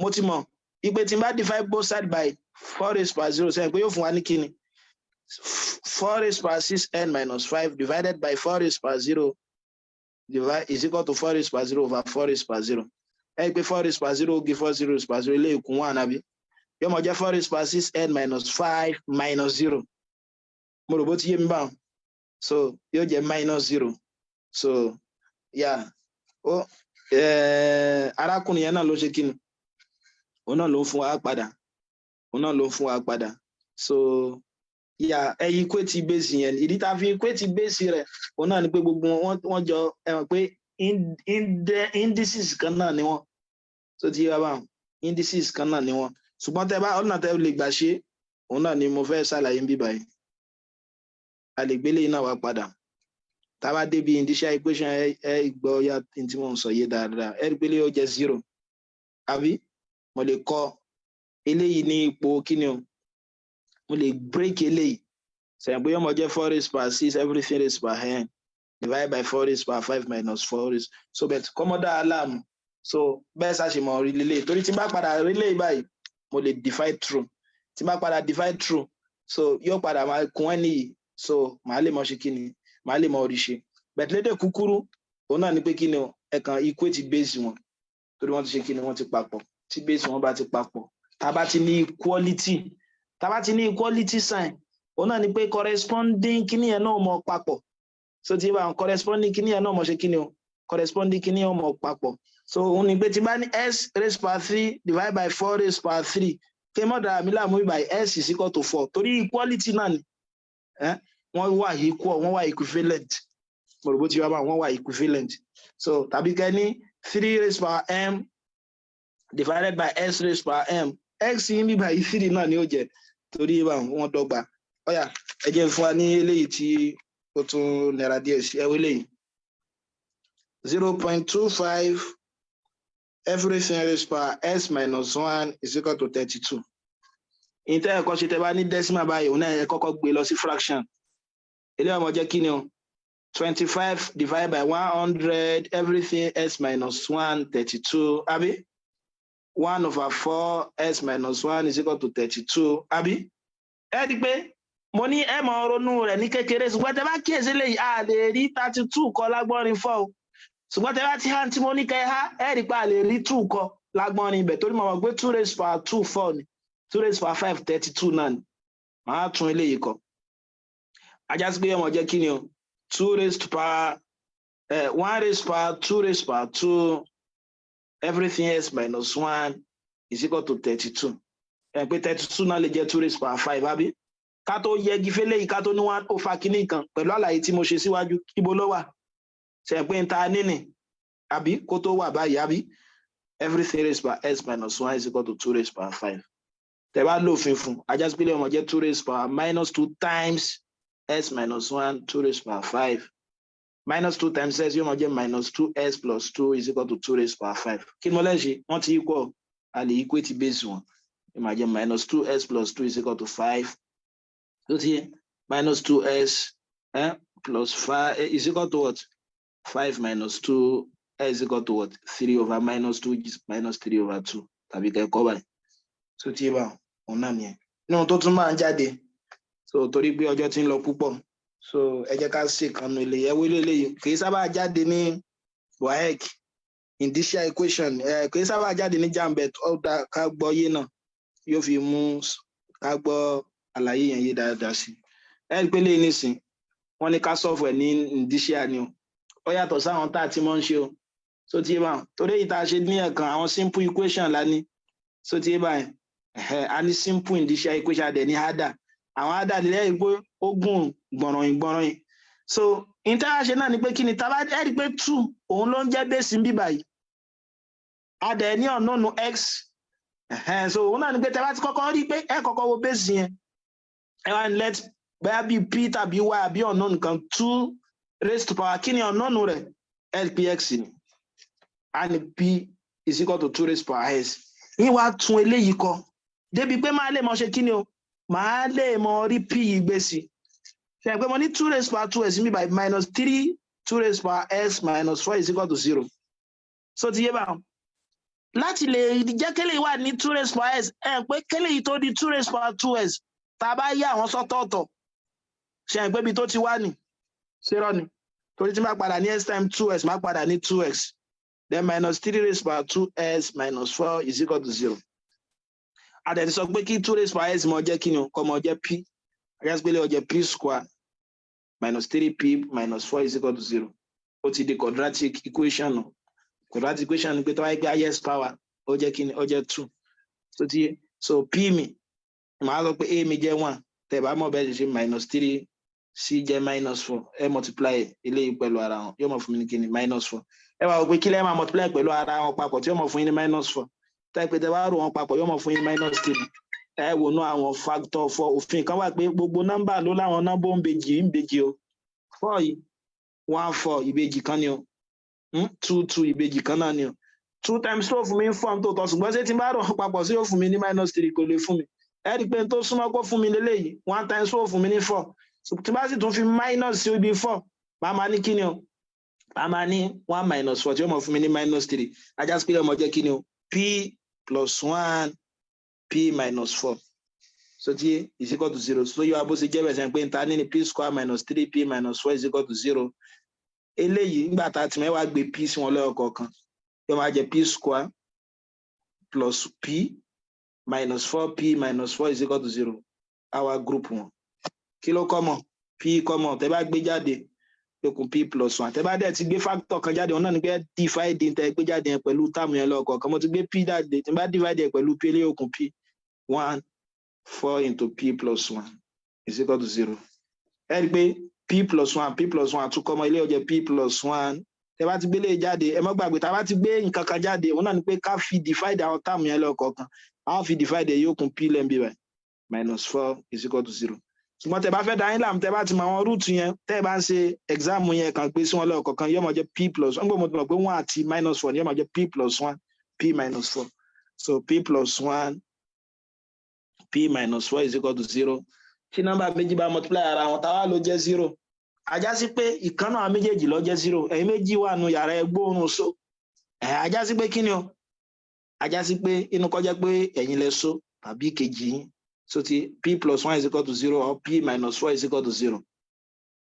Speaker 1: mo ti mọ̀ ìpè tí n bá divide both side by 4 raised power 0 sẹ́yìn pé yóò fún wa ní kí ni 4 raised power 6n minus 5 divided by 4 raised power 0 is equal to 4 raised power 0 over 4 raised power 0. Ẹ pé 4 raised power 0 give 4 raised power 0 eléyìí kún 1 àbí yóò mọ̀ jẹ́ 4 raised power 6n minus 5 minus 0. Mo rò bó ti yé mi báwọn so yóò jẹ́ minus 0 so yeah arákùnrin yẹn náà ló ṣe kí ni òun náà ló ń fún wa padà so yeah equate base yẹn ìdí tá fi equate base rẹ̀ òun náà ni pé gbogbo wọn jọ ẹ̀wọ̀n pé indices kan náà ni wọ́n so ti yé wa indices kan náà ni wọ́n ṣùgbọ́n tẹ́ bá ọ̀nà tẹ́ lè gbà ṣe òun náà ni mo fẹ́ ṣàlàyé ń bí báyìí a lè gbélé náà wá padà tá bá débi initial equation ẹ gbọ́ ya tí mo ń sọ yé dáadáa ẹ rí pé ó jẹ́ 0 àbí mo lè kọ eléyìí ní ipò kíni o mo lè break eléyìí sẹ́yìn bóyá mo jẹ́ 4 raised power 6 everything raised power n divide by 4 raised power 5 minus 4 raised so bet kọ́mọ́dá alarm so bẹ́ẹ̀ ṣáà ṣe mọ̀ rí lélẹ̀ torí tí n bá padà rí lélẹ̀ báyìí mo lè divide through tí n bá padà divide through so yóò padà máa kún ẹ́ nìyí so màá lè mọ̀ ṣe kíni màá lè mọ̀ orí ṣe bet lédè kúkúrú òun náà ni pé kíni o ẹ̀kan equate base wọn torí wọ́n ti ṣe kíni wọ́n ti papọ̀ tí base wọn bá ti papọ̀ tá bá ti ní equality sign òun náà ni pé corresponding kíní yẹn náà mọ papọ̀ so tí bá corresponding kíní yẹn náà mọ ṣe kíní o corresponding kíní yẹn mọ papọ̀ so òun ni pé tí bá ní s raised power 3 divided by 4 raised power 3 kí mọ́ dára mi láàmú by s is equal to 4 torí equality náà ni wọ́n wà equal wọ́n wà equivalent mọ̀rọ̀bó tí wọ́n wà equivalent so tàbí kẹ́ ní 3 raised power m divided by s raised power m x yìí bí by 3 náà ni ó jẹ́ torí wọ́n dọ́gba ọ̀yà ẹ jẹ́ fún wa ní eléyìí tí ó tún nira díẹ̀ sí ẹwọ́ eléyìí 0.25 everything raised power s minus 1 is equal to 32. Ìtẹ́ ẹ̀kọ́ ṣe tẹ́ bá ní decimal báyìí òun náà ẹ kọ́kọ́ gbé lọ sí fraction eléyìí ọmọ jẹ́ kí ni o 25 divided by 100 everything s minus 1 32 àbí 1 over 4 s minus 1 is equal to 32 àbí ẹ di pé mo ní ẹ mọ ronú rẹ̀ ní kékeré ṣùgbọ́n tẹ́ bá kíyèsí lèyí a lè rí 32 kọ lágbọ́nrin 4 ṣùgbọ́n tẹ́ bá ti hàn tí mo ní kẹ́ ha ẹ rí pé a lè rí 2 kọ lágbọ́nrin ibẹ̀ torí mo mọ̀ pé 2 raised power 2 4 ni 2 raised power 5 32 náà ni màá tún eléyìí kọ ajá sí pé ọmọ jẹ́ kí ni o 2 raised power 1 raised power 2 raised power 2 everything else minus 1 is equal to 32 ẹ pé 32 náà lè jẹ́ 2 raised power 5 àbí ká tó yẹgi fẹ́lẹ́ yìí ká tó ní 1 over kíní kan pẹ̀lú àlàyé tí mo ṣe síwájú ibo ló wà ṣe pé ń ta níní àbí kó tó wà báyìí àbí everything raised power s minus 1 is equal to 2 raised power 5 tẹ́ bá lófin fún ajá sí pé ọmọ jẹ́ 2 raised power minus 2 times s minus 1 2 raised power 5 minus 2 times s yóò máa jẹ́ minus 2s plus 2 is equal to 2 raised power 5 kí ni mo lè ṣe wọ́n ti equal a lè equate base wọn Imagine minus 2s plus 2 is equal to 5. So here, minus 2s plus 5 is equal to what? 5 minus 2 is equal to what? 3 over minus 2 is minus 3 over 2. Tàbí kẹ́kọ̀ọ́ báyìí. So tí bá òun náà nìyẹn. Nínú tó tún máa ń jáde. So torí pé ọjọ́ tí ń lọ púpọ̀. So ẹ jẹ́ ká ṣe ìkànnì ilé ẹwé lélẹ́yìí. Kì í sábà jáde ní WAEC. Indices equation. Kì í sábà jáde ní JAMB ọ̀dà ká gbọ́ yé náà. Yóò fi mú ká gbọ́ àlàyé yẹn yé dáadáa sí. Ẹ rí pé lè nísìn wọ́n ní ká software ní Indices ni o. Ó yàtọ̀ sáwọn tá a ti mọ̀ ń ṣe o. So tí bá torí ìta ṣe ní ẹ̀kan àwọn simple equation la ní. So tí bá a ní simple Indices equation dẹ̀ ní harder. Àwọn harder lẹ́yìn pé ó gùn gbọ̀nràn. So ìta ṣe náà ni pé kí ni tá bá ẹ rí pé 2 òun ló ń jẹ́ base ń bí báyìí. A dẹ̀ ní unknown x. So òun náà ni pé tẹ́ bá ti kọ́kọ́ rí pé ẹ kọ́kọ́ wo base yẹn. Ẹ wá ní let bóyá bí p tàbí y àbí unknown kan 2 raised to power kí ni unknown rẹ̀ lpx ni. A ní p is equal to 2 raised to power s. Yín wá tún eléyìí kọ. Débi pé máa lè mọ ṣe kí ni o. Máa lè mọ rí p yìí gbé sí. Ṣé pé mo ní 2 raised to power 2s mi by minus 3 2 raised to power s minus 4 is equal to 0. So ti yé bá láti lè jẹ́ kélé wà ní 2 raised to power s pé kélé yìí tó di 2 raised to power 2s tá bá yá àwọn sọ́tọ̀ọ̀tọ̀ ṣé pé bí tó ti wá ní ṣé rọ́ ni torí tí máa padà ní s times 2s máa padà ní 2x then minus 3 raised to power 2s minus 4 is equal to 0. Àdẹ̀tí sọ pé kí 2 raised to power s mọ jẹ́ kí ni kọ́ mọ jẹ́ p àjẹsípélé ó jẹ́ p square minus 3p minus 4 is equal to 0. Ó ti di quadratic equation náà. Quadratic equation ni pé tó wáyé pé highest power ó jẹ́ kí ni ó jẹ́ 2. So ti so p mi màá sọ pé a mi jẹ́ 1 tẹ́ bá mọ̀ bẹ́ẹ̀ ṣe minus 3 c jẹ́ minus 4 ẹ multiply eléyìí pẹ̀lú ara wọn yóò mọ̀ fún mi ní kí ni minus 4. Ẹ wá wò pé kí lẹ́ máa multiply pẹ̀lú ara wọn papọ̀ tí yóò mọ̀ fún yín ní minus 4. Tẹ́ pé tẹ́ bá rò wọn papọ̀ yóò mọ̀ fún yín minus 3. Ẹ wò ná àwọn factor 4 òfin kan wà pé gbogbo nọ́mbà ló láwọn nọ́mbà ìbejì o. 4 yìí 1 4 ìbejì kan ni o. 2 2 ìbejì kan náà ni o. 2 times 2 fún mi ń form tó tọ́ ṣùgbọ́n ṣé tí n bá rò wọn papọ̀ sí ó fún mi ní minus 3 kò lè fún mi. Ẹ rí pé tó súnmọ́ pé fún mi lélẹ́yìí 1 times 4 fún mi ní 4. So tí bá sì tún fi minus sí ibi 4 máa ma ní kí ni o. Máa ma ní 1 minus 4 tí ó mọ̀ fún mi ní minus 3. Ajá sí pé ọmọ jẹ́ kí ni o. P plus 1 p minus 4. So tí is equal to 0. So yóò abó sí jẹ́ bẹ̀sẹ̀ pé n ta ní p square minus 3p minus 4 is equal to 0. Eléyìí nígbà tá a ti mẹ́wàá gbé p sí wọn lọ́wọ́ kọ̀ọ̀kan yóò máa jẹ́ p square plus p minus 4p minus 4 is equal to 0. Our group wọn. Kí ló common? P common. Tẹ́ bá gbé jáde yókùn p plus 1. Tẹ́ bá dẹ̀ ti gbé factor kan jáde wọn náà ní pé divide tẹ́ gbé jáde yẹn pẹ̀lú táàmù yẹn lọ́wọ́ kọ̀ọ̀kan. Mo ti gbé p jáde tí n bá divide yẹn pẹ̀lú p yókùn p 1 4 into p plus 1 is equal to 0. Ẹ rí pé p plus 1 tún kọ́mọ ilé ọjọ́ p plus 1. Tẹ́ bá ti gbé lè jáde ẹ má gbàgbé tá bá ti gbé nǹkan kan jáde wọn náà ní pé ká fi divide àwọn táàmù yẹn lọ́wọ́ kọ̀ọ̀kan. Àwọn fi divide yókùn p lẹ́m̀bí báyìí minus 4 is equal to 0. Ṣùgbọ́n tẹ́ bá fẹ́ dá yín láàmú tẹ́ bá ti mọ àwọn root yẹn tẹ́ bá ń ṣe exam yẹn kan gbé sí wọn lọ́wọ́ kọ̀ọ̀kan yóò máa jẹ́ p plus 1 gbọ́dọ̀ mọ̀ pé 1 àti minus 4 yóò máa jẹ́ p plus 1 p minus 4. So p plus 1 p minus 4 is equal to 0. Tí nọ́mbà méjì bá multiply ara wọn táwa ló jẹ́ 0. Ajá sí pé ìkan náà méjèèjì ló jẹ́ 0. Ẹ̀yin méjì wà nù yàrá ẹ gbóòórùn so. Ajá sí pé kí ni o? Ajá sí pé inú kó jẹ́ pé ẹ̀yin lẹ so tàbí kejì yín. So p plus 1 is equal to 0 or p minus 4 is equal to 0.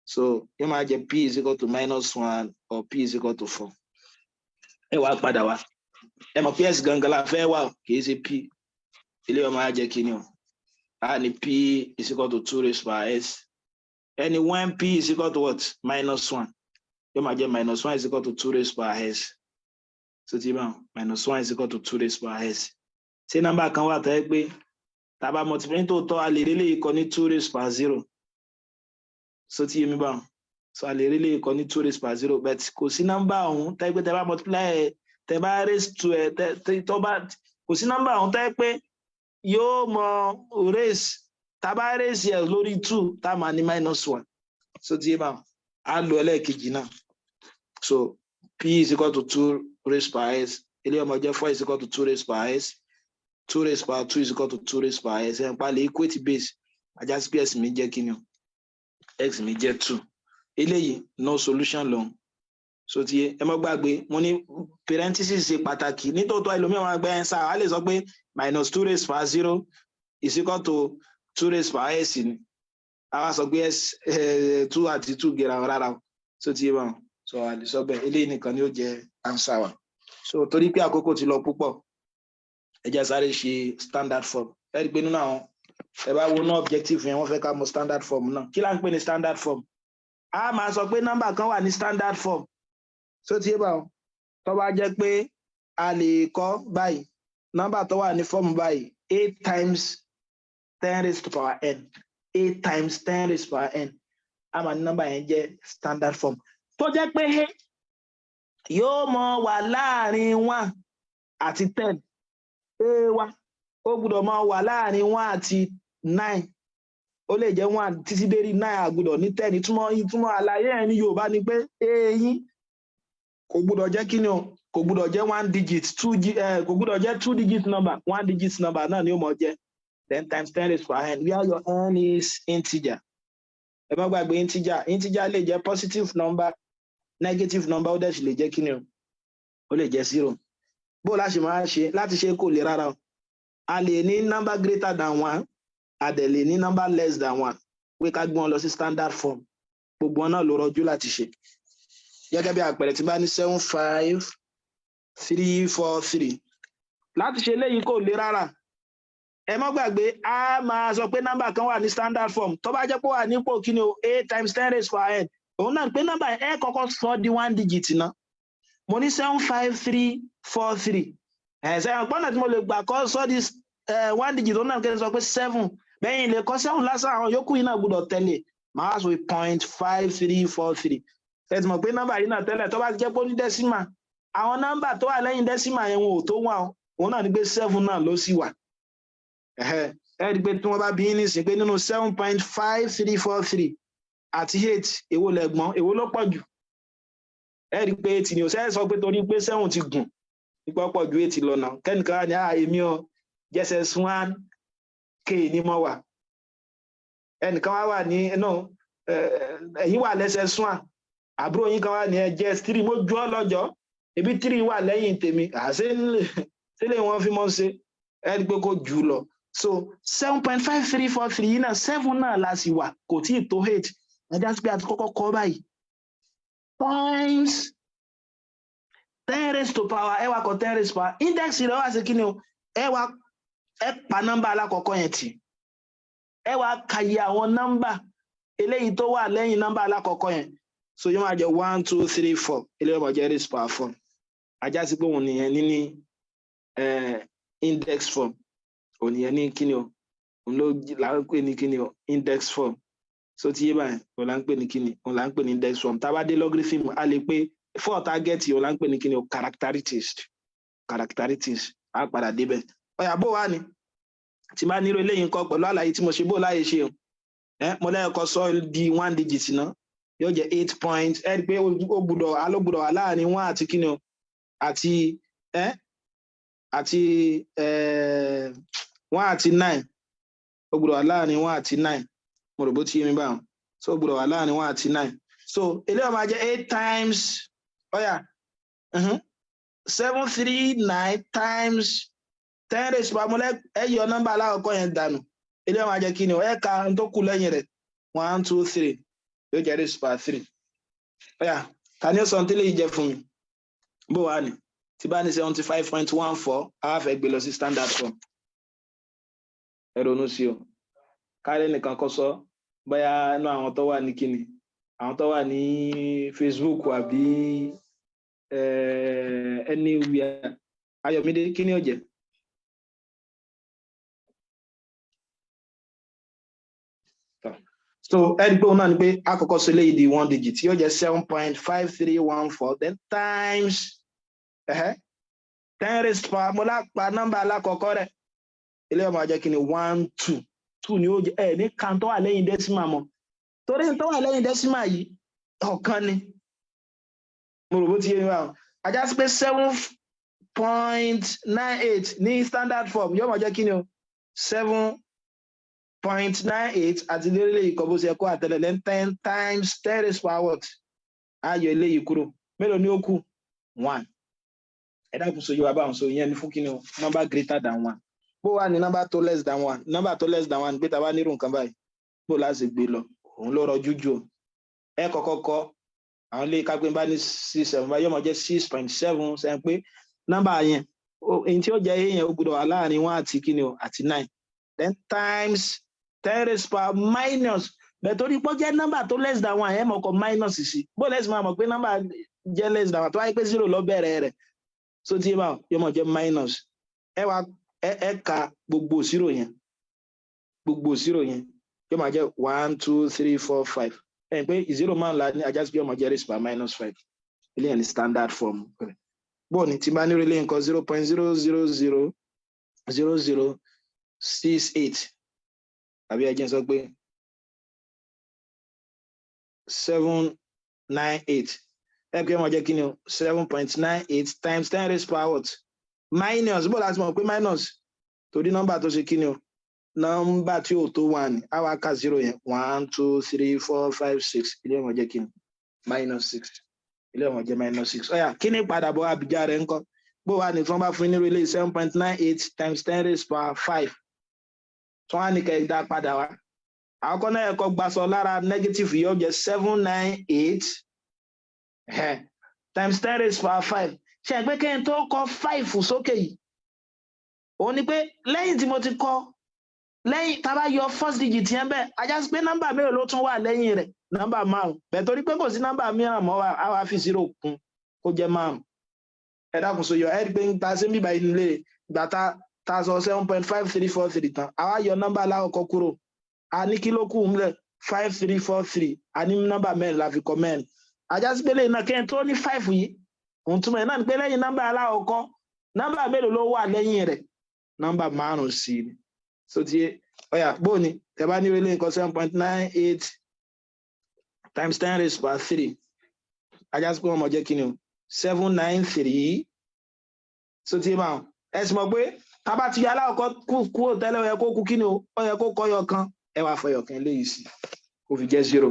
Speaker 1: So yóò máa jẹ́ p is equal to minus 1 or p is equal to 4. Ẹ wá padà wá. Ẹ mọ̀ pé s gangan la fẹ́ wà kì í ṣe p. Ilé ọmọ á jẹ́ kí ni o? A ní p is equal to 2 raised to power s. Ẹni when p is equal to what? Minus 1. Yóò máa jẹ́ minus 1 is equal to 2 raised to power s. So tí bá minus 1 is equal to 2 raised to power s. Ṣé nọ́mbà kan wà tẹ́ pé tá bá multiply tó tọ́ a lè rí lè kọ ní 2 raised to power 0. So tí yẹmi bá so a lè rí lè kọ ní 2 raised to power 0 but kò sí nọ́mbà ọ̀hún tẹ́ pé tẹ́ bá multiply tẹ́ bá raise to tó bá kò sí nọ́mbà ọ̀hún tẹ́ pé yóò mọ raise tá bá raise yẹ lórí 2 tá máa ní minus 1. So tí yẹmi bá a lo ẹlẹ́ẹ̀kejì náà. So p is equal to 2 raised to power s. Ilé ọmọ jẹ́ 4 is equal to 2 raised to power s. 2 raised power 2 is equal to 2 raised power s. And pali equate base. I just s mi jẹ́ kíni o. X mi jẹ́ 2. Eléyìí no solution long. So tí ẹ má gbàgbé mo ní parenthesis ṣe pàtàkì nítòótọ́ ẹlòmíràn máa gbé answer a lè sọ pé minus 2 raised power 0 is equal to 2 raised power s ni. A wá sọ pé s 2 àti 2 gera rárá o. So tí ẹ bá so a lè sọ bẹ́ẹ̀ eléyìí nìkan ni ó jẹ́ answer wa. So torí pé àkókò ti lọ púpọ̀ ẹ jẹ́ sáré ṣe standard form. Ẹ rí pé nínú àwọn ẹ bá wo ná objective yẹn wọ́n fẹ́ ká mọ̀ standard form náà. Kí là ń pè ní standard form? A máa sọ pé nọ́mbà kan wà ní standard form. So tí ẹ bá wọn tó bá jẹ́ pé a lè kọ báyìí nọ́mbà tó wà ní form báyìí 8 times 10 raised to power n 8 times 10 raised to power n a máa ní nọ́mbà yẹn jẹ́ standard form tó jẹ́ pé yóò mọ wà láàrin 1 àti 10 wa ó gbọ́dọ̀ mọ wà láàrin 1 àti 9 ó lè jẹ́ 1 títí dé rí 9 àgbọ́dọ̀ ní 10 ìtumọ̀ àlàyé ẹ̀ ní Yorùbá ni pé yín kò gbọ́dọ̀ jẹ́ kíni o kò gbọ́dọ̀ jẹ́ 1 digit 2 kò gbọ́dọ̀ jẹ́ 2 digit number 1 digit number náà ni ó mọ jẹ́ 10 times 10 raised to power n where your n is integer. Ẹ má gbàgbé integer lè jẹ́ positive number negative number ó dẹ̀ sì lè jẹ́ kíni o ó lè jẹ́ 0. Bó la ṣe máa ṣe láti ṣe kò lè rárá o a lè ní number greater than 1 a dẹ̀ lè ní number less than 1 pé ká gbé wọn lọ sí standard form gbogbo náà ló rọjú láti ṣe. Gẹ́gẹ́ bí àpẹẹrẹ tí bá ní 75343 láti ṣe léyìí kò lè rárá ẹ má gbàgbé a máa sọ pé nọ́mbà kan wà ní standard form tó bá jẹ́ pé wà nípò kíni o 8 times 10 raised to power n òun náà pé nọ́mbà ẹ kọ́kọ́ sọ di 1 digit náà mo ní 75343 ṣẹ́yìn pọ́nà tí mo lè gbà kọ́ sọ di 1 digit òun náà kí n sọ pé 7 bẹ́yìn lè kọ́ 7 lásán àwọn yòókù yìí náà gbọ́dọ̀ tẹ̀lé máa sọ 0.5343 ẹ ti mọ̀ pé nọ́mbà yìí náà tẹ́lẹ̀ tó bá ti jẹ́ pé ó ní decimal àwọn nọ́mbà tó wà lẹ́yìn decimal yẹn wọn ò tó wà òun náà ní pé 7 náà ló sì wà ẹ rí pé tí wọ́n bá bí yín nísìnyí pé nínú 7.5343 àti 8 èwo lẹ́gbọ́n èwo ló pọ̀ jù ẹ rí pé 8 ni ò sẹ́ sọ pé torí pé 7 ti gùn nípa pọ̀ ju 8 lọ náà kẹ́nìkan wà ní èmi ò jẹ́sẹ̀s 1k ní mọ́ wà ẹnìkan wà ní ẹ̀yìn wà lẹ́sẹ̀s 1 àbúrò yín kan wà ní ẹjẹ́ 3 mo jù ọ́ lọ́jọ́ ebi 3 wà lẹ́yìn tèmi sílẹ̀ wọn fi mọ́ ṣe ẹ rí pé kò jù lọ so 7.5343 yìí náà 7 náà la sì wà kò tí ì tó 8 ẹjá sí pé àti kọ́kọ́ kọ́ báyìí times 10 raised to power ẹ wá kọ 10 raised to power index rẹ̀ wá sí kíni o ẹ pa nọ́mbà alákọ̀ọ́kọ́ yẹn tì ẹ wá kàyé àwọn nọ́mbà eléyìí tó wà lẹ́yìn nọ́mbà alákọ̀ọ́kọ́ yẹn so yóò máa jẹ 1 2 3 4 eléyìí máa jẹ raised to power 4 ajá sí pé òun nìyẹn ní index form òun nìyẹn ní kíni o òun ló là ń pè ní kíni o index form so tí yé báyìí òun là ń pè ní kíni òun là ń pè ní index form tá a bá dé logarithm a lè pé for target òun là ń pè ní kíni o characteristics á padà débẹ̀ ọ̀yà bó wà ní tí bá nírò eléyìí nǹkan pẹ̀lú àlàyé tí mo ṣe bó láyé ṣe o mo lẹ́yìn sọ di 1 digit náà yóò jẹ́ 8 points ẹ rí pé ó gbọ́dọ̀ wà láàrin 1 àti kíni o àti 1 àti 9 ó gbọ́dọ̀ wà láàrin 1 àti 9 mo rò bó ti yé mi báwọn so ó gbọ́dọ̀ wà láàrin 1 àti 9 so eléyìí máa jẹ́ 8 times ọ̀yà 739 times 10 raised to power mọ́lẹ́ ẹ yọ nọ́mbà alákọ̀ọ́kọ́ yẹn dànù eléyìí máa jẹ́ kíni o ẹ ka tó kù lẹ́yìn rẹ̀ 1 2 3 yóò jẹ́ raised to power 3 ọ̀yà ta ni ó sọ ní tẹ́lẹ̀ yìí jẹ́ fún mi bó wà ní tí bá ní 75.14 a fẹ́ gbé lọ sí standard form ẹ ronú sí o kárí nìkan kọ́ sọ bóyá inú àwọn tó wà ní kíni àwọn tó wà ní Facebook àbí anywhere Ayọ̀mídé kíni ó jẹ́ so ẹni pé òun náà ni pé àkọ́kọ́ sí eléyìí di 1 digit yóò jẹ́ 7.5314 then times 10 raised to power mo lápá nọ́mbà alákọ̀ọ́kọ́ rẹ̀ ilé ọmọ ajẹ́ kí ni 1 2 2 ni ó jẹ́ ní kan tó wà lẹ́yìn decimal mọ́ torí tó wà lẹ́yìn decimal yìí ọ̀kan ni mo rò bó ti yé mi wá ajá sí pé 7.98 ní standard form yóò mọ̀ jẹ́ kí ni o 7.98 àti lórílẹ̀ yìí kọ́ bó ṣe kó àtẹ̀lẹ̀ 10 times 10 raised power what ayọ̀ eléyìí kúrò mélòó ni ó kù 1 ẹ dákun so yóò wá báwọn so ìyẹn ni fún kí ni o number greater than 1 bó wà ní number tó less than 1 number tó less than 1 gbé ta bá nírú nǹkan báyìí bó láti gbé lọ òun ló rọjú jù ẹ kọ́kọ́ kọ́ àwọn ilé kápẹ́ bá ní 6.7 bá yọmọ jẹ́ 6.7 sẹ́yìn pé nọ́mbà yẹn èyí tí ó jẹ́ èèyàn ó gbọ́dọ̀ wà láàrin 1 àti kíni o àti 9 then times 10 raised power minus bẹ́ẹ̀ torí pé ó jẹ́ nọ́mbà tó less than 1 ẹ̀ mọ̀ kọ́ minus sí bó less máa mọ̀ pé nọ́mbà jẹ́ less than 1 tó wáyé pé 0 lọ bẹ̀rẹ̀ rẹ̀ so tí yọmọ jẹ́ minus ẹ wá ẹ ka gbogbo zero yẹn yọmọ jẹ́ 1 2 3 4 5 ẹ̀ pé 0 máa ń la ní ajá sí yọmọ jẹ́ raised power minus 5 ilé yẹn ní standard form bọ́ọ̀ ni tí bá ní relé nǹkan 0.000068 àbí ẹjẹ́ sọ pé 798 ẹ pé wọ́n jẹ́ kí ni o 7.98 times 10 raised power what minus bọ́ọ̀ láti mọ̀ pé minus torí nọ́mbà tó ṣe kí ni o nọ́mbà tí ò tó 1 ní àwa ká 0 yẹn 1 2 3 4 5 6 ilé wọn jẹ́ kí ni minus 6 ilé wọn jẹ́ minus 6 ọ̀yà kí ni padà bọ̀ àbíjà rẹ̀ ńkọ́ bó wà ní tí wọ́n bá fún nírú ilé 7.98 times 10 raised power 5 tí wọ́n á ní kẹ́ dá padà wá àkọ́kọ́ náà ẹ̀kọ́ gbàsọ lára negative yóò jẹ́ 798 times 10 raised power 5 ṣe ẹgbẹ́ kẹ́yìn tó kọ́ 5 sókè yìí òun ni pé lẹ́yìn tí mo ti kọ́ lẹ́yìn tá a bá yọ first digit yẹn bẹ́ẹ̀ ajá sí pé nọ́mbà mélòó ló tún wà lẹ́yìn rẹ̀ nọ́mbà 5 bẹ́ẹ̀ torí pé kò sí nọ́mbà mìíràn mọ́ wa á wá fi 0 kún kó jẹ́ 5 ẹ dákun so yọ ẹ rí pé ń ta sí bíbá inú ilé ìgbà ta sọ 7.5343 tán àwa yọ nọ́mbà aláwọ̀kọ́ kúrò a ní kí ló kù ńlẹ̀ 5343 a ní nọ́mbà mẹ́rin la fi kọ mẹ́rin ajá sí pé lẹ́yìn náà kẹ́yìn tó ní 5 yìí òun túmọ̀ ẹ̀ náà ni pé lẹ́yìn nọ́mbà aláwọ̀kọ́ nọ́mbà mélòó ló wà lẹ́yìn rẹ̀ nọ́mbà 5 sí i so ti ọ̀yà bó ni tẹ bá ní relé nǹkan 7.98 times 10 raised power 3 ajá sí pé wọ́n mọ̀ jẹ́ kí ni o 793 so ti máa ẹ sì mọ̀ pé tá bá ti yọ aláwọ̀kọ́ kúrò tẹ́lẹ̀ ó yẹ kó kú kí ni o ó yẹ kó kọ́ yọ kan ẹ wá fọyọ̀ kan eléyìí sí kó fi jẹ́ 0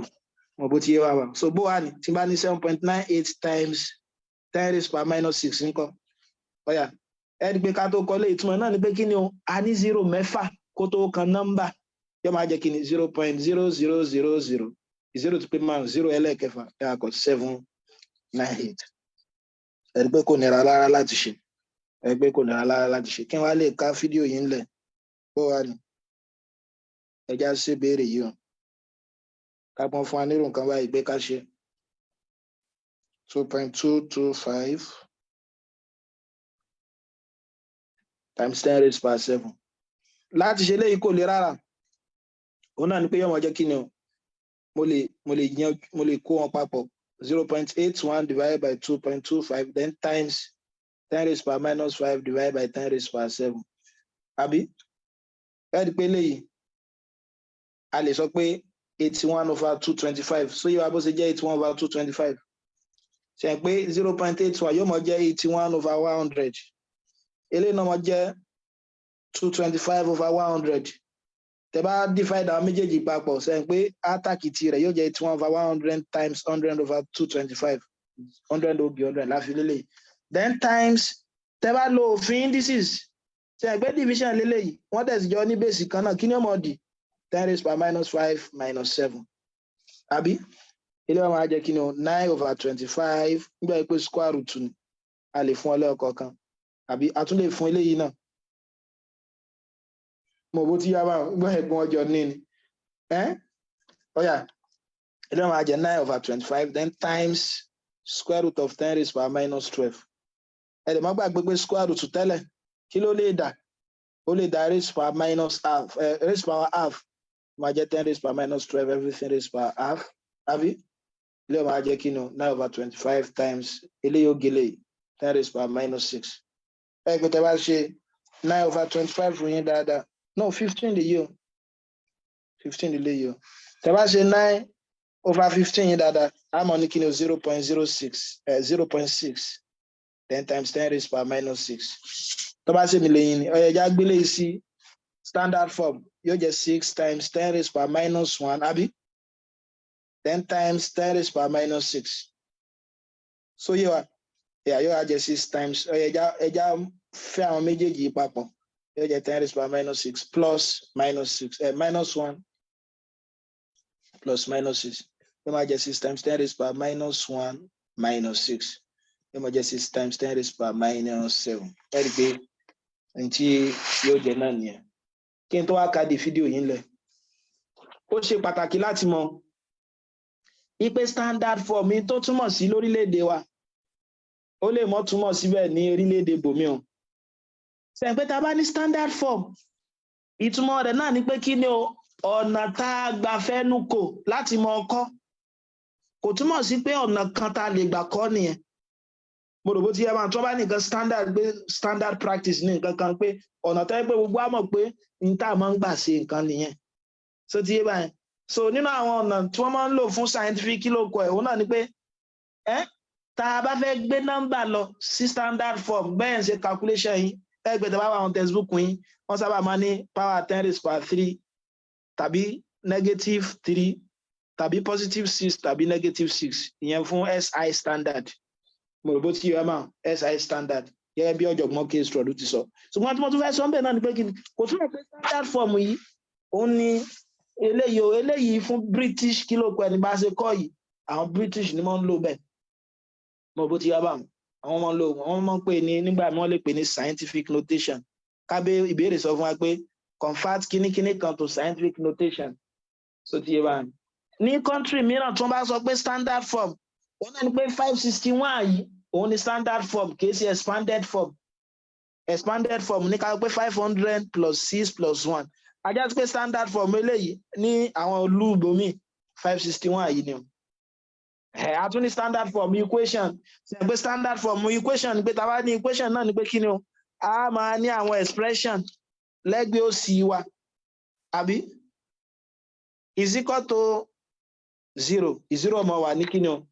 Speaker 1: mọ̀ bó ti yé wá wá so bó wà ní tí bá ní 7.98 times 10 raised power minus 6 ńkọ́ ọ̀yà ẹ rí pé ká tó kọ́ lé ìtumọ̀ náà ni pé kí ni o a ní 0 mẹ́fà kó tó kan nọ́mbà yóò máa jẹ́ kí ni 0.0000 0 tó pé máa 0 ẹlẹ́ẹ̀kẹfà ẹ wá kọ 798 ẹ rí pé kò nira lára láti ṣe kí wọ́n lè ká fídíò yìí ńlẹ̀ bó wà ní ẹjá sí béèrè yìí o kápọ́n fún anírò nǹkan báyìí gbé ká ṣe 2.225 times 10 raised power 7 láti ṣe léyìí kò lè rárá òun náà ni pé yọmọ jẹ́ kí ni o mo lè kó wọn papọ̀ 0.81 divided by 2.25 then times 10 raised power minus 5 divided by 10 raised power 7 àbí ẹ̀rí pé léyìí a lè sọ pé 81 over 225 so yíwa bó ṣe jẹ́ 81 over 225 ṣe pé 0.81 yóò mọ̀ jẹ́ 81 over 100 eléyìí náà mọ̀ jẹ́ 225 over 100 tẹ́ bá divide àwọn méjèèjì papọ̀ ṣe pé àtàkìtì rẹ̀ yóò jẹ́ 81 over 100 times 100 over 225 100 ó bí 100 láfi lélẹ̀ then times tẹ́ bá lo òfin indices ṣe pé division lélẹ́yìí wọ́n tẹ̀sí jọ ní base kan náà kí ni ó mọ̀ dì 10 raised power minus 5 minus 7 àbí ilé wọn máa jẹ́ kí ni o 9 over 25 nígbà pé square root ni a lè fún ọlẹ́ọ̀kọ̀ọ̀kan àbí a tún lè fún eléyìí náà mo bó ti yá bá gbọ́ ẹ̀gbọ́n ọjọ́ ní ni ọ̀yà ilé wọn máa jẹ́ 9 over 25 then times square root of 10 raised power minus 12 ẹ̀dẹ̀ má gbàgbé pé square root tẹ́lẹ̀ kí ló lè dà ó lè dà raised power minus half raised power half máa jẹ́ 10 raised power minus 12 everything raised power half àbí ilé máa jẹ́ kí ni 9 over 25 times eléyìí ó gélé 10 raised power minus 6 ẹ pé tẹ́ bá ṣe 9 over 25 fún yín dáadáa no 15 lè yí o 15 lè yí o tẹ́ bá ṣe 9 over 15 yín dáadáa a mọ̀ ní kí ni 0.06 0.6 10 times 10 raised power minus 6. Tó bá ṣe mi lẹ́yìn ni ó yẹ já gbélé sí standard form yóò jẹ́ 6 times 10 raised power minus 1 àbí 10 times 10 raised power minus 6. So yóò wá jẹ́ 6 times ó yẹ já fẹ́ àwọn méjèèjì papọ̀ yóò jẹ́ 10 raised power minus 6 plus minus 6 minus 1 plus minus 6. Yóò máa jẹ́ 6 times 10 raised power minus 1 minus 6. Yóò máa jẹ́ 6 times 10 raised power minus 7. Ẹ rí pé ntí yóò jẹ́ náà nìyẹn. Kí n tó wá ka di fídíò yìí ńlẹ̀. Ó ṣe pàtàkì láti mọ̀ ipe standard form tó túmọ̀ sí lórílẹ̀-èdè wa. Ó lè mọ́ túmọ̀ síbẹ̀ ní orílẹ̀-èdè bòmíì. Ṣé pé tá bá ní standard form ìtumọ̀ rẹ̀ náà ni pé kí ni o ọ̀nà tá a gbà fẹ́nu kò láti mọ ọkọ́. Kò túmọ̀ sí pé ọ̀nà kan tá lè gbà kọ́ nìyẹn. Mo rò bó ti yẹ máa tó bá nìkan standard practice ní nǹkan kan pé ọ̀nà tó yẹ pé gbogbo á mọ̀ pé ní tá a máa ń gbà ṣe nǹkan nìyẹn. So ti yé báyìí. So nínú àwọn ọ̀nà tí wọ́n máa ń lò fún scientific kílòkọ ẹ̀ òun náà ni pé tá a bá fẹ́ gbé nọ́mbà lọ sí standard form bẹ́ẹ̀ ń ṣe calculation yìí ẹgbẹ́ tẹ́ bá wà àwọn textbook yìí wọ́n sábà máa ní power 10 raised power 3 tàbí negative 3 tàbí positive 6 tàbí negative 6 ìyẹn fún SI standard. Mo rò bó ti yẹ máa SI standard gẹ́gẹ́ bí ọ̀jọ̀gbọ́n case trọ̀dù ti sọ. Ṣùgbọ́n tí mo tún fẹ́ sọ ń bẹ̀ náà ni pé kí ni kò túmọ̀ pé standard form yìí òun ni eléyìí fún British kílòkọ ẹni bá ṣe kọ́ yìí àwọn British ni wọ́n ń lò bẹ́ẹ̀. Mo rò bó ti yẹ bá àwọn máa ń lò wọ́n máa ń pè ní nígbà wọ́n lè pè ní scientific notation. Kábé ìbéèrè sọ fún wa pé convert kíníkíní kan to scientific notation. So ti yé bá ní country mìíràn tí wọ́n bá sọ pé standard form òun náà ni pé 561 yìí òun ni standard form kì í ṣe expanded form. Expanded form ní ká pé 500 plus 6 plus 1. Ajá sí pé standard form eléyìí ní àwọn olúbomi 561 yìí ni o. A tún ní standard form equation. Ṣé pé standard form equation ni pé tá bá ní equation náà ni pé kí ni o a máa ní àwọn expression lẹ́gbẹ̀ẹ́ òsì wa àbí is equal to 0 ọmọ wa ní kí ni o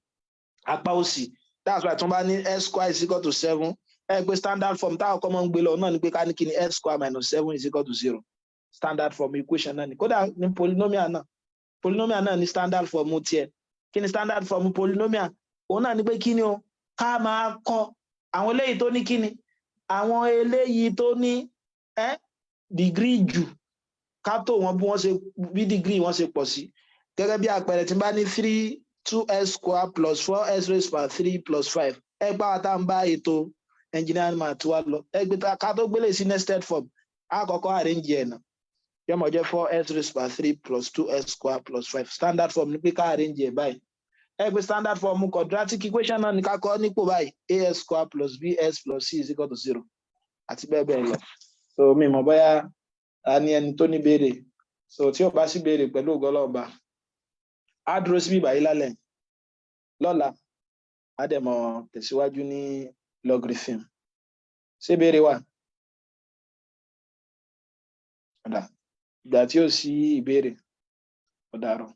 Speaker 1: apá òsì. That's why tí wọ́n bá ní x square is equal to 7 ẹ pé standard form táwọn kọ́ mọ́ ń gbé lọ náà ni pé ká ní kí ni x square minus 7 is equal to 0. Standard form equation náà ni kódà ní polynomial náà ní standard form tiẹ̀. Kí ni standard form polynomial òun náà ni pé kí ni o ká máa kọ àwọn eléyìí tó ní kí ni àwọn eléyìí tó ní degree jù ká tó wọn bí degree wọn ṣe pọ̀ sí. Gẹ́gẹ́ bí àpẹẹrẹ tí n bá ní 2x square plus 4x raised power 3 plus 5 ẹ gbá wa tá n bá ètò engineering math wa lọ ẹgbẹ́ ká tó gbélé sí nested form àkọ́kọ́ arrange ẹ̀ náà yóò máa jẹ́ 4x raised power 3 plus 2x square plus 5 standard form ní pé ká arrange ẹ̀ báyìí. Ẹgbẹ́ standard form quadratic equation náà ní ká kọ́ nípò báyìí ax square plus bx plus c is equal to 0 àti bẹ́ẹ̀ bẹ́ẹ̀ lọ. So mi mọ̀ bóyá a ní ẹni tó ní béèrè. So tí ó bá sí béèrè pẹ̀lú ògo Ọlọ́run á dúró síbí báyìí lálẹ́ lọ́la á dẹ̀ mọ̀ tẹ̀síwájú ní logarithm. Ṣé béèrè wà? Ọ̀dà ìgbà tí ó sí ìbéèrè ọ̀dàrọ̀.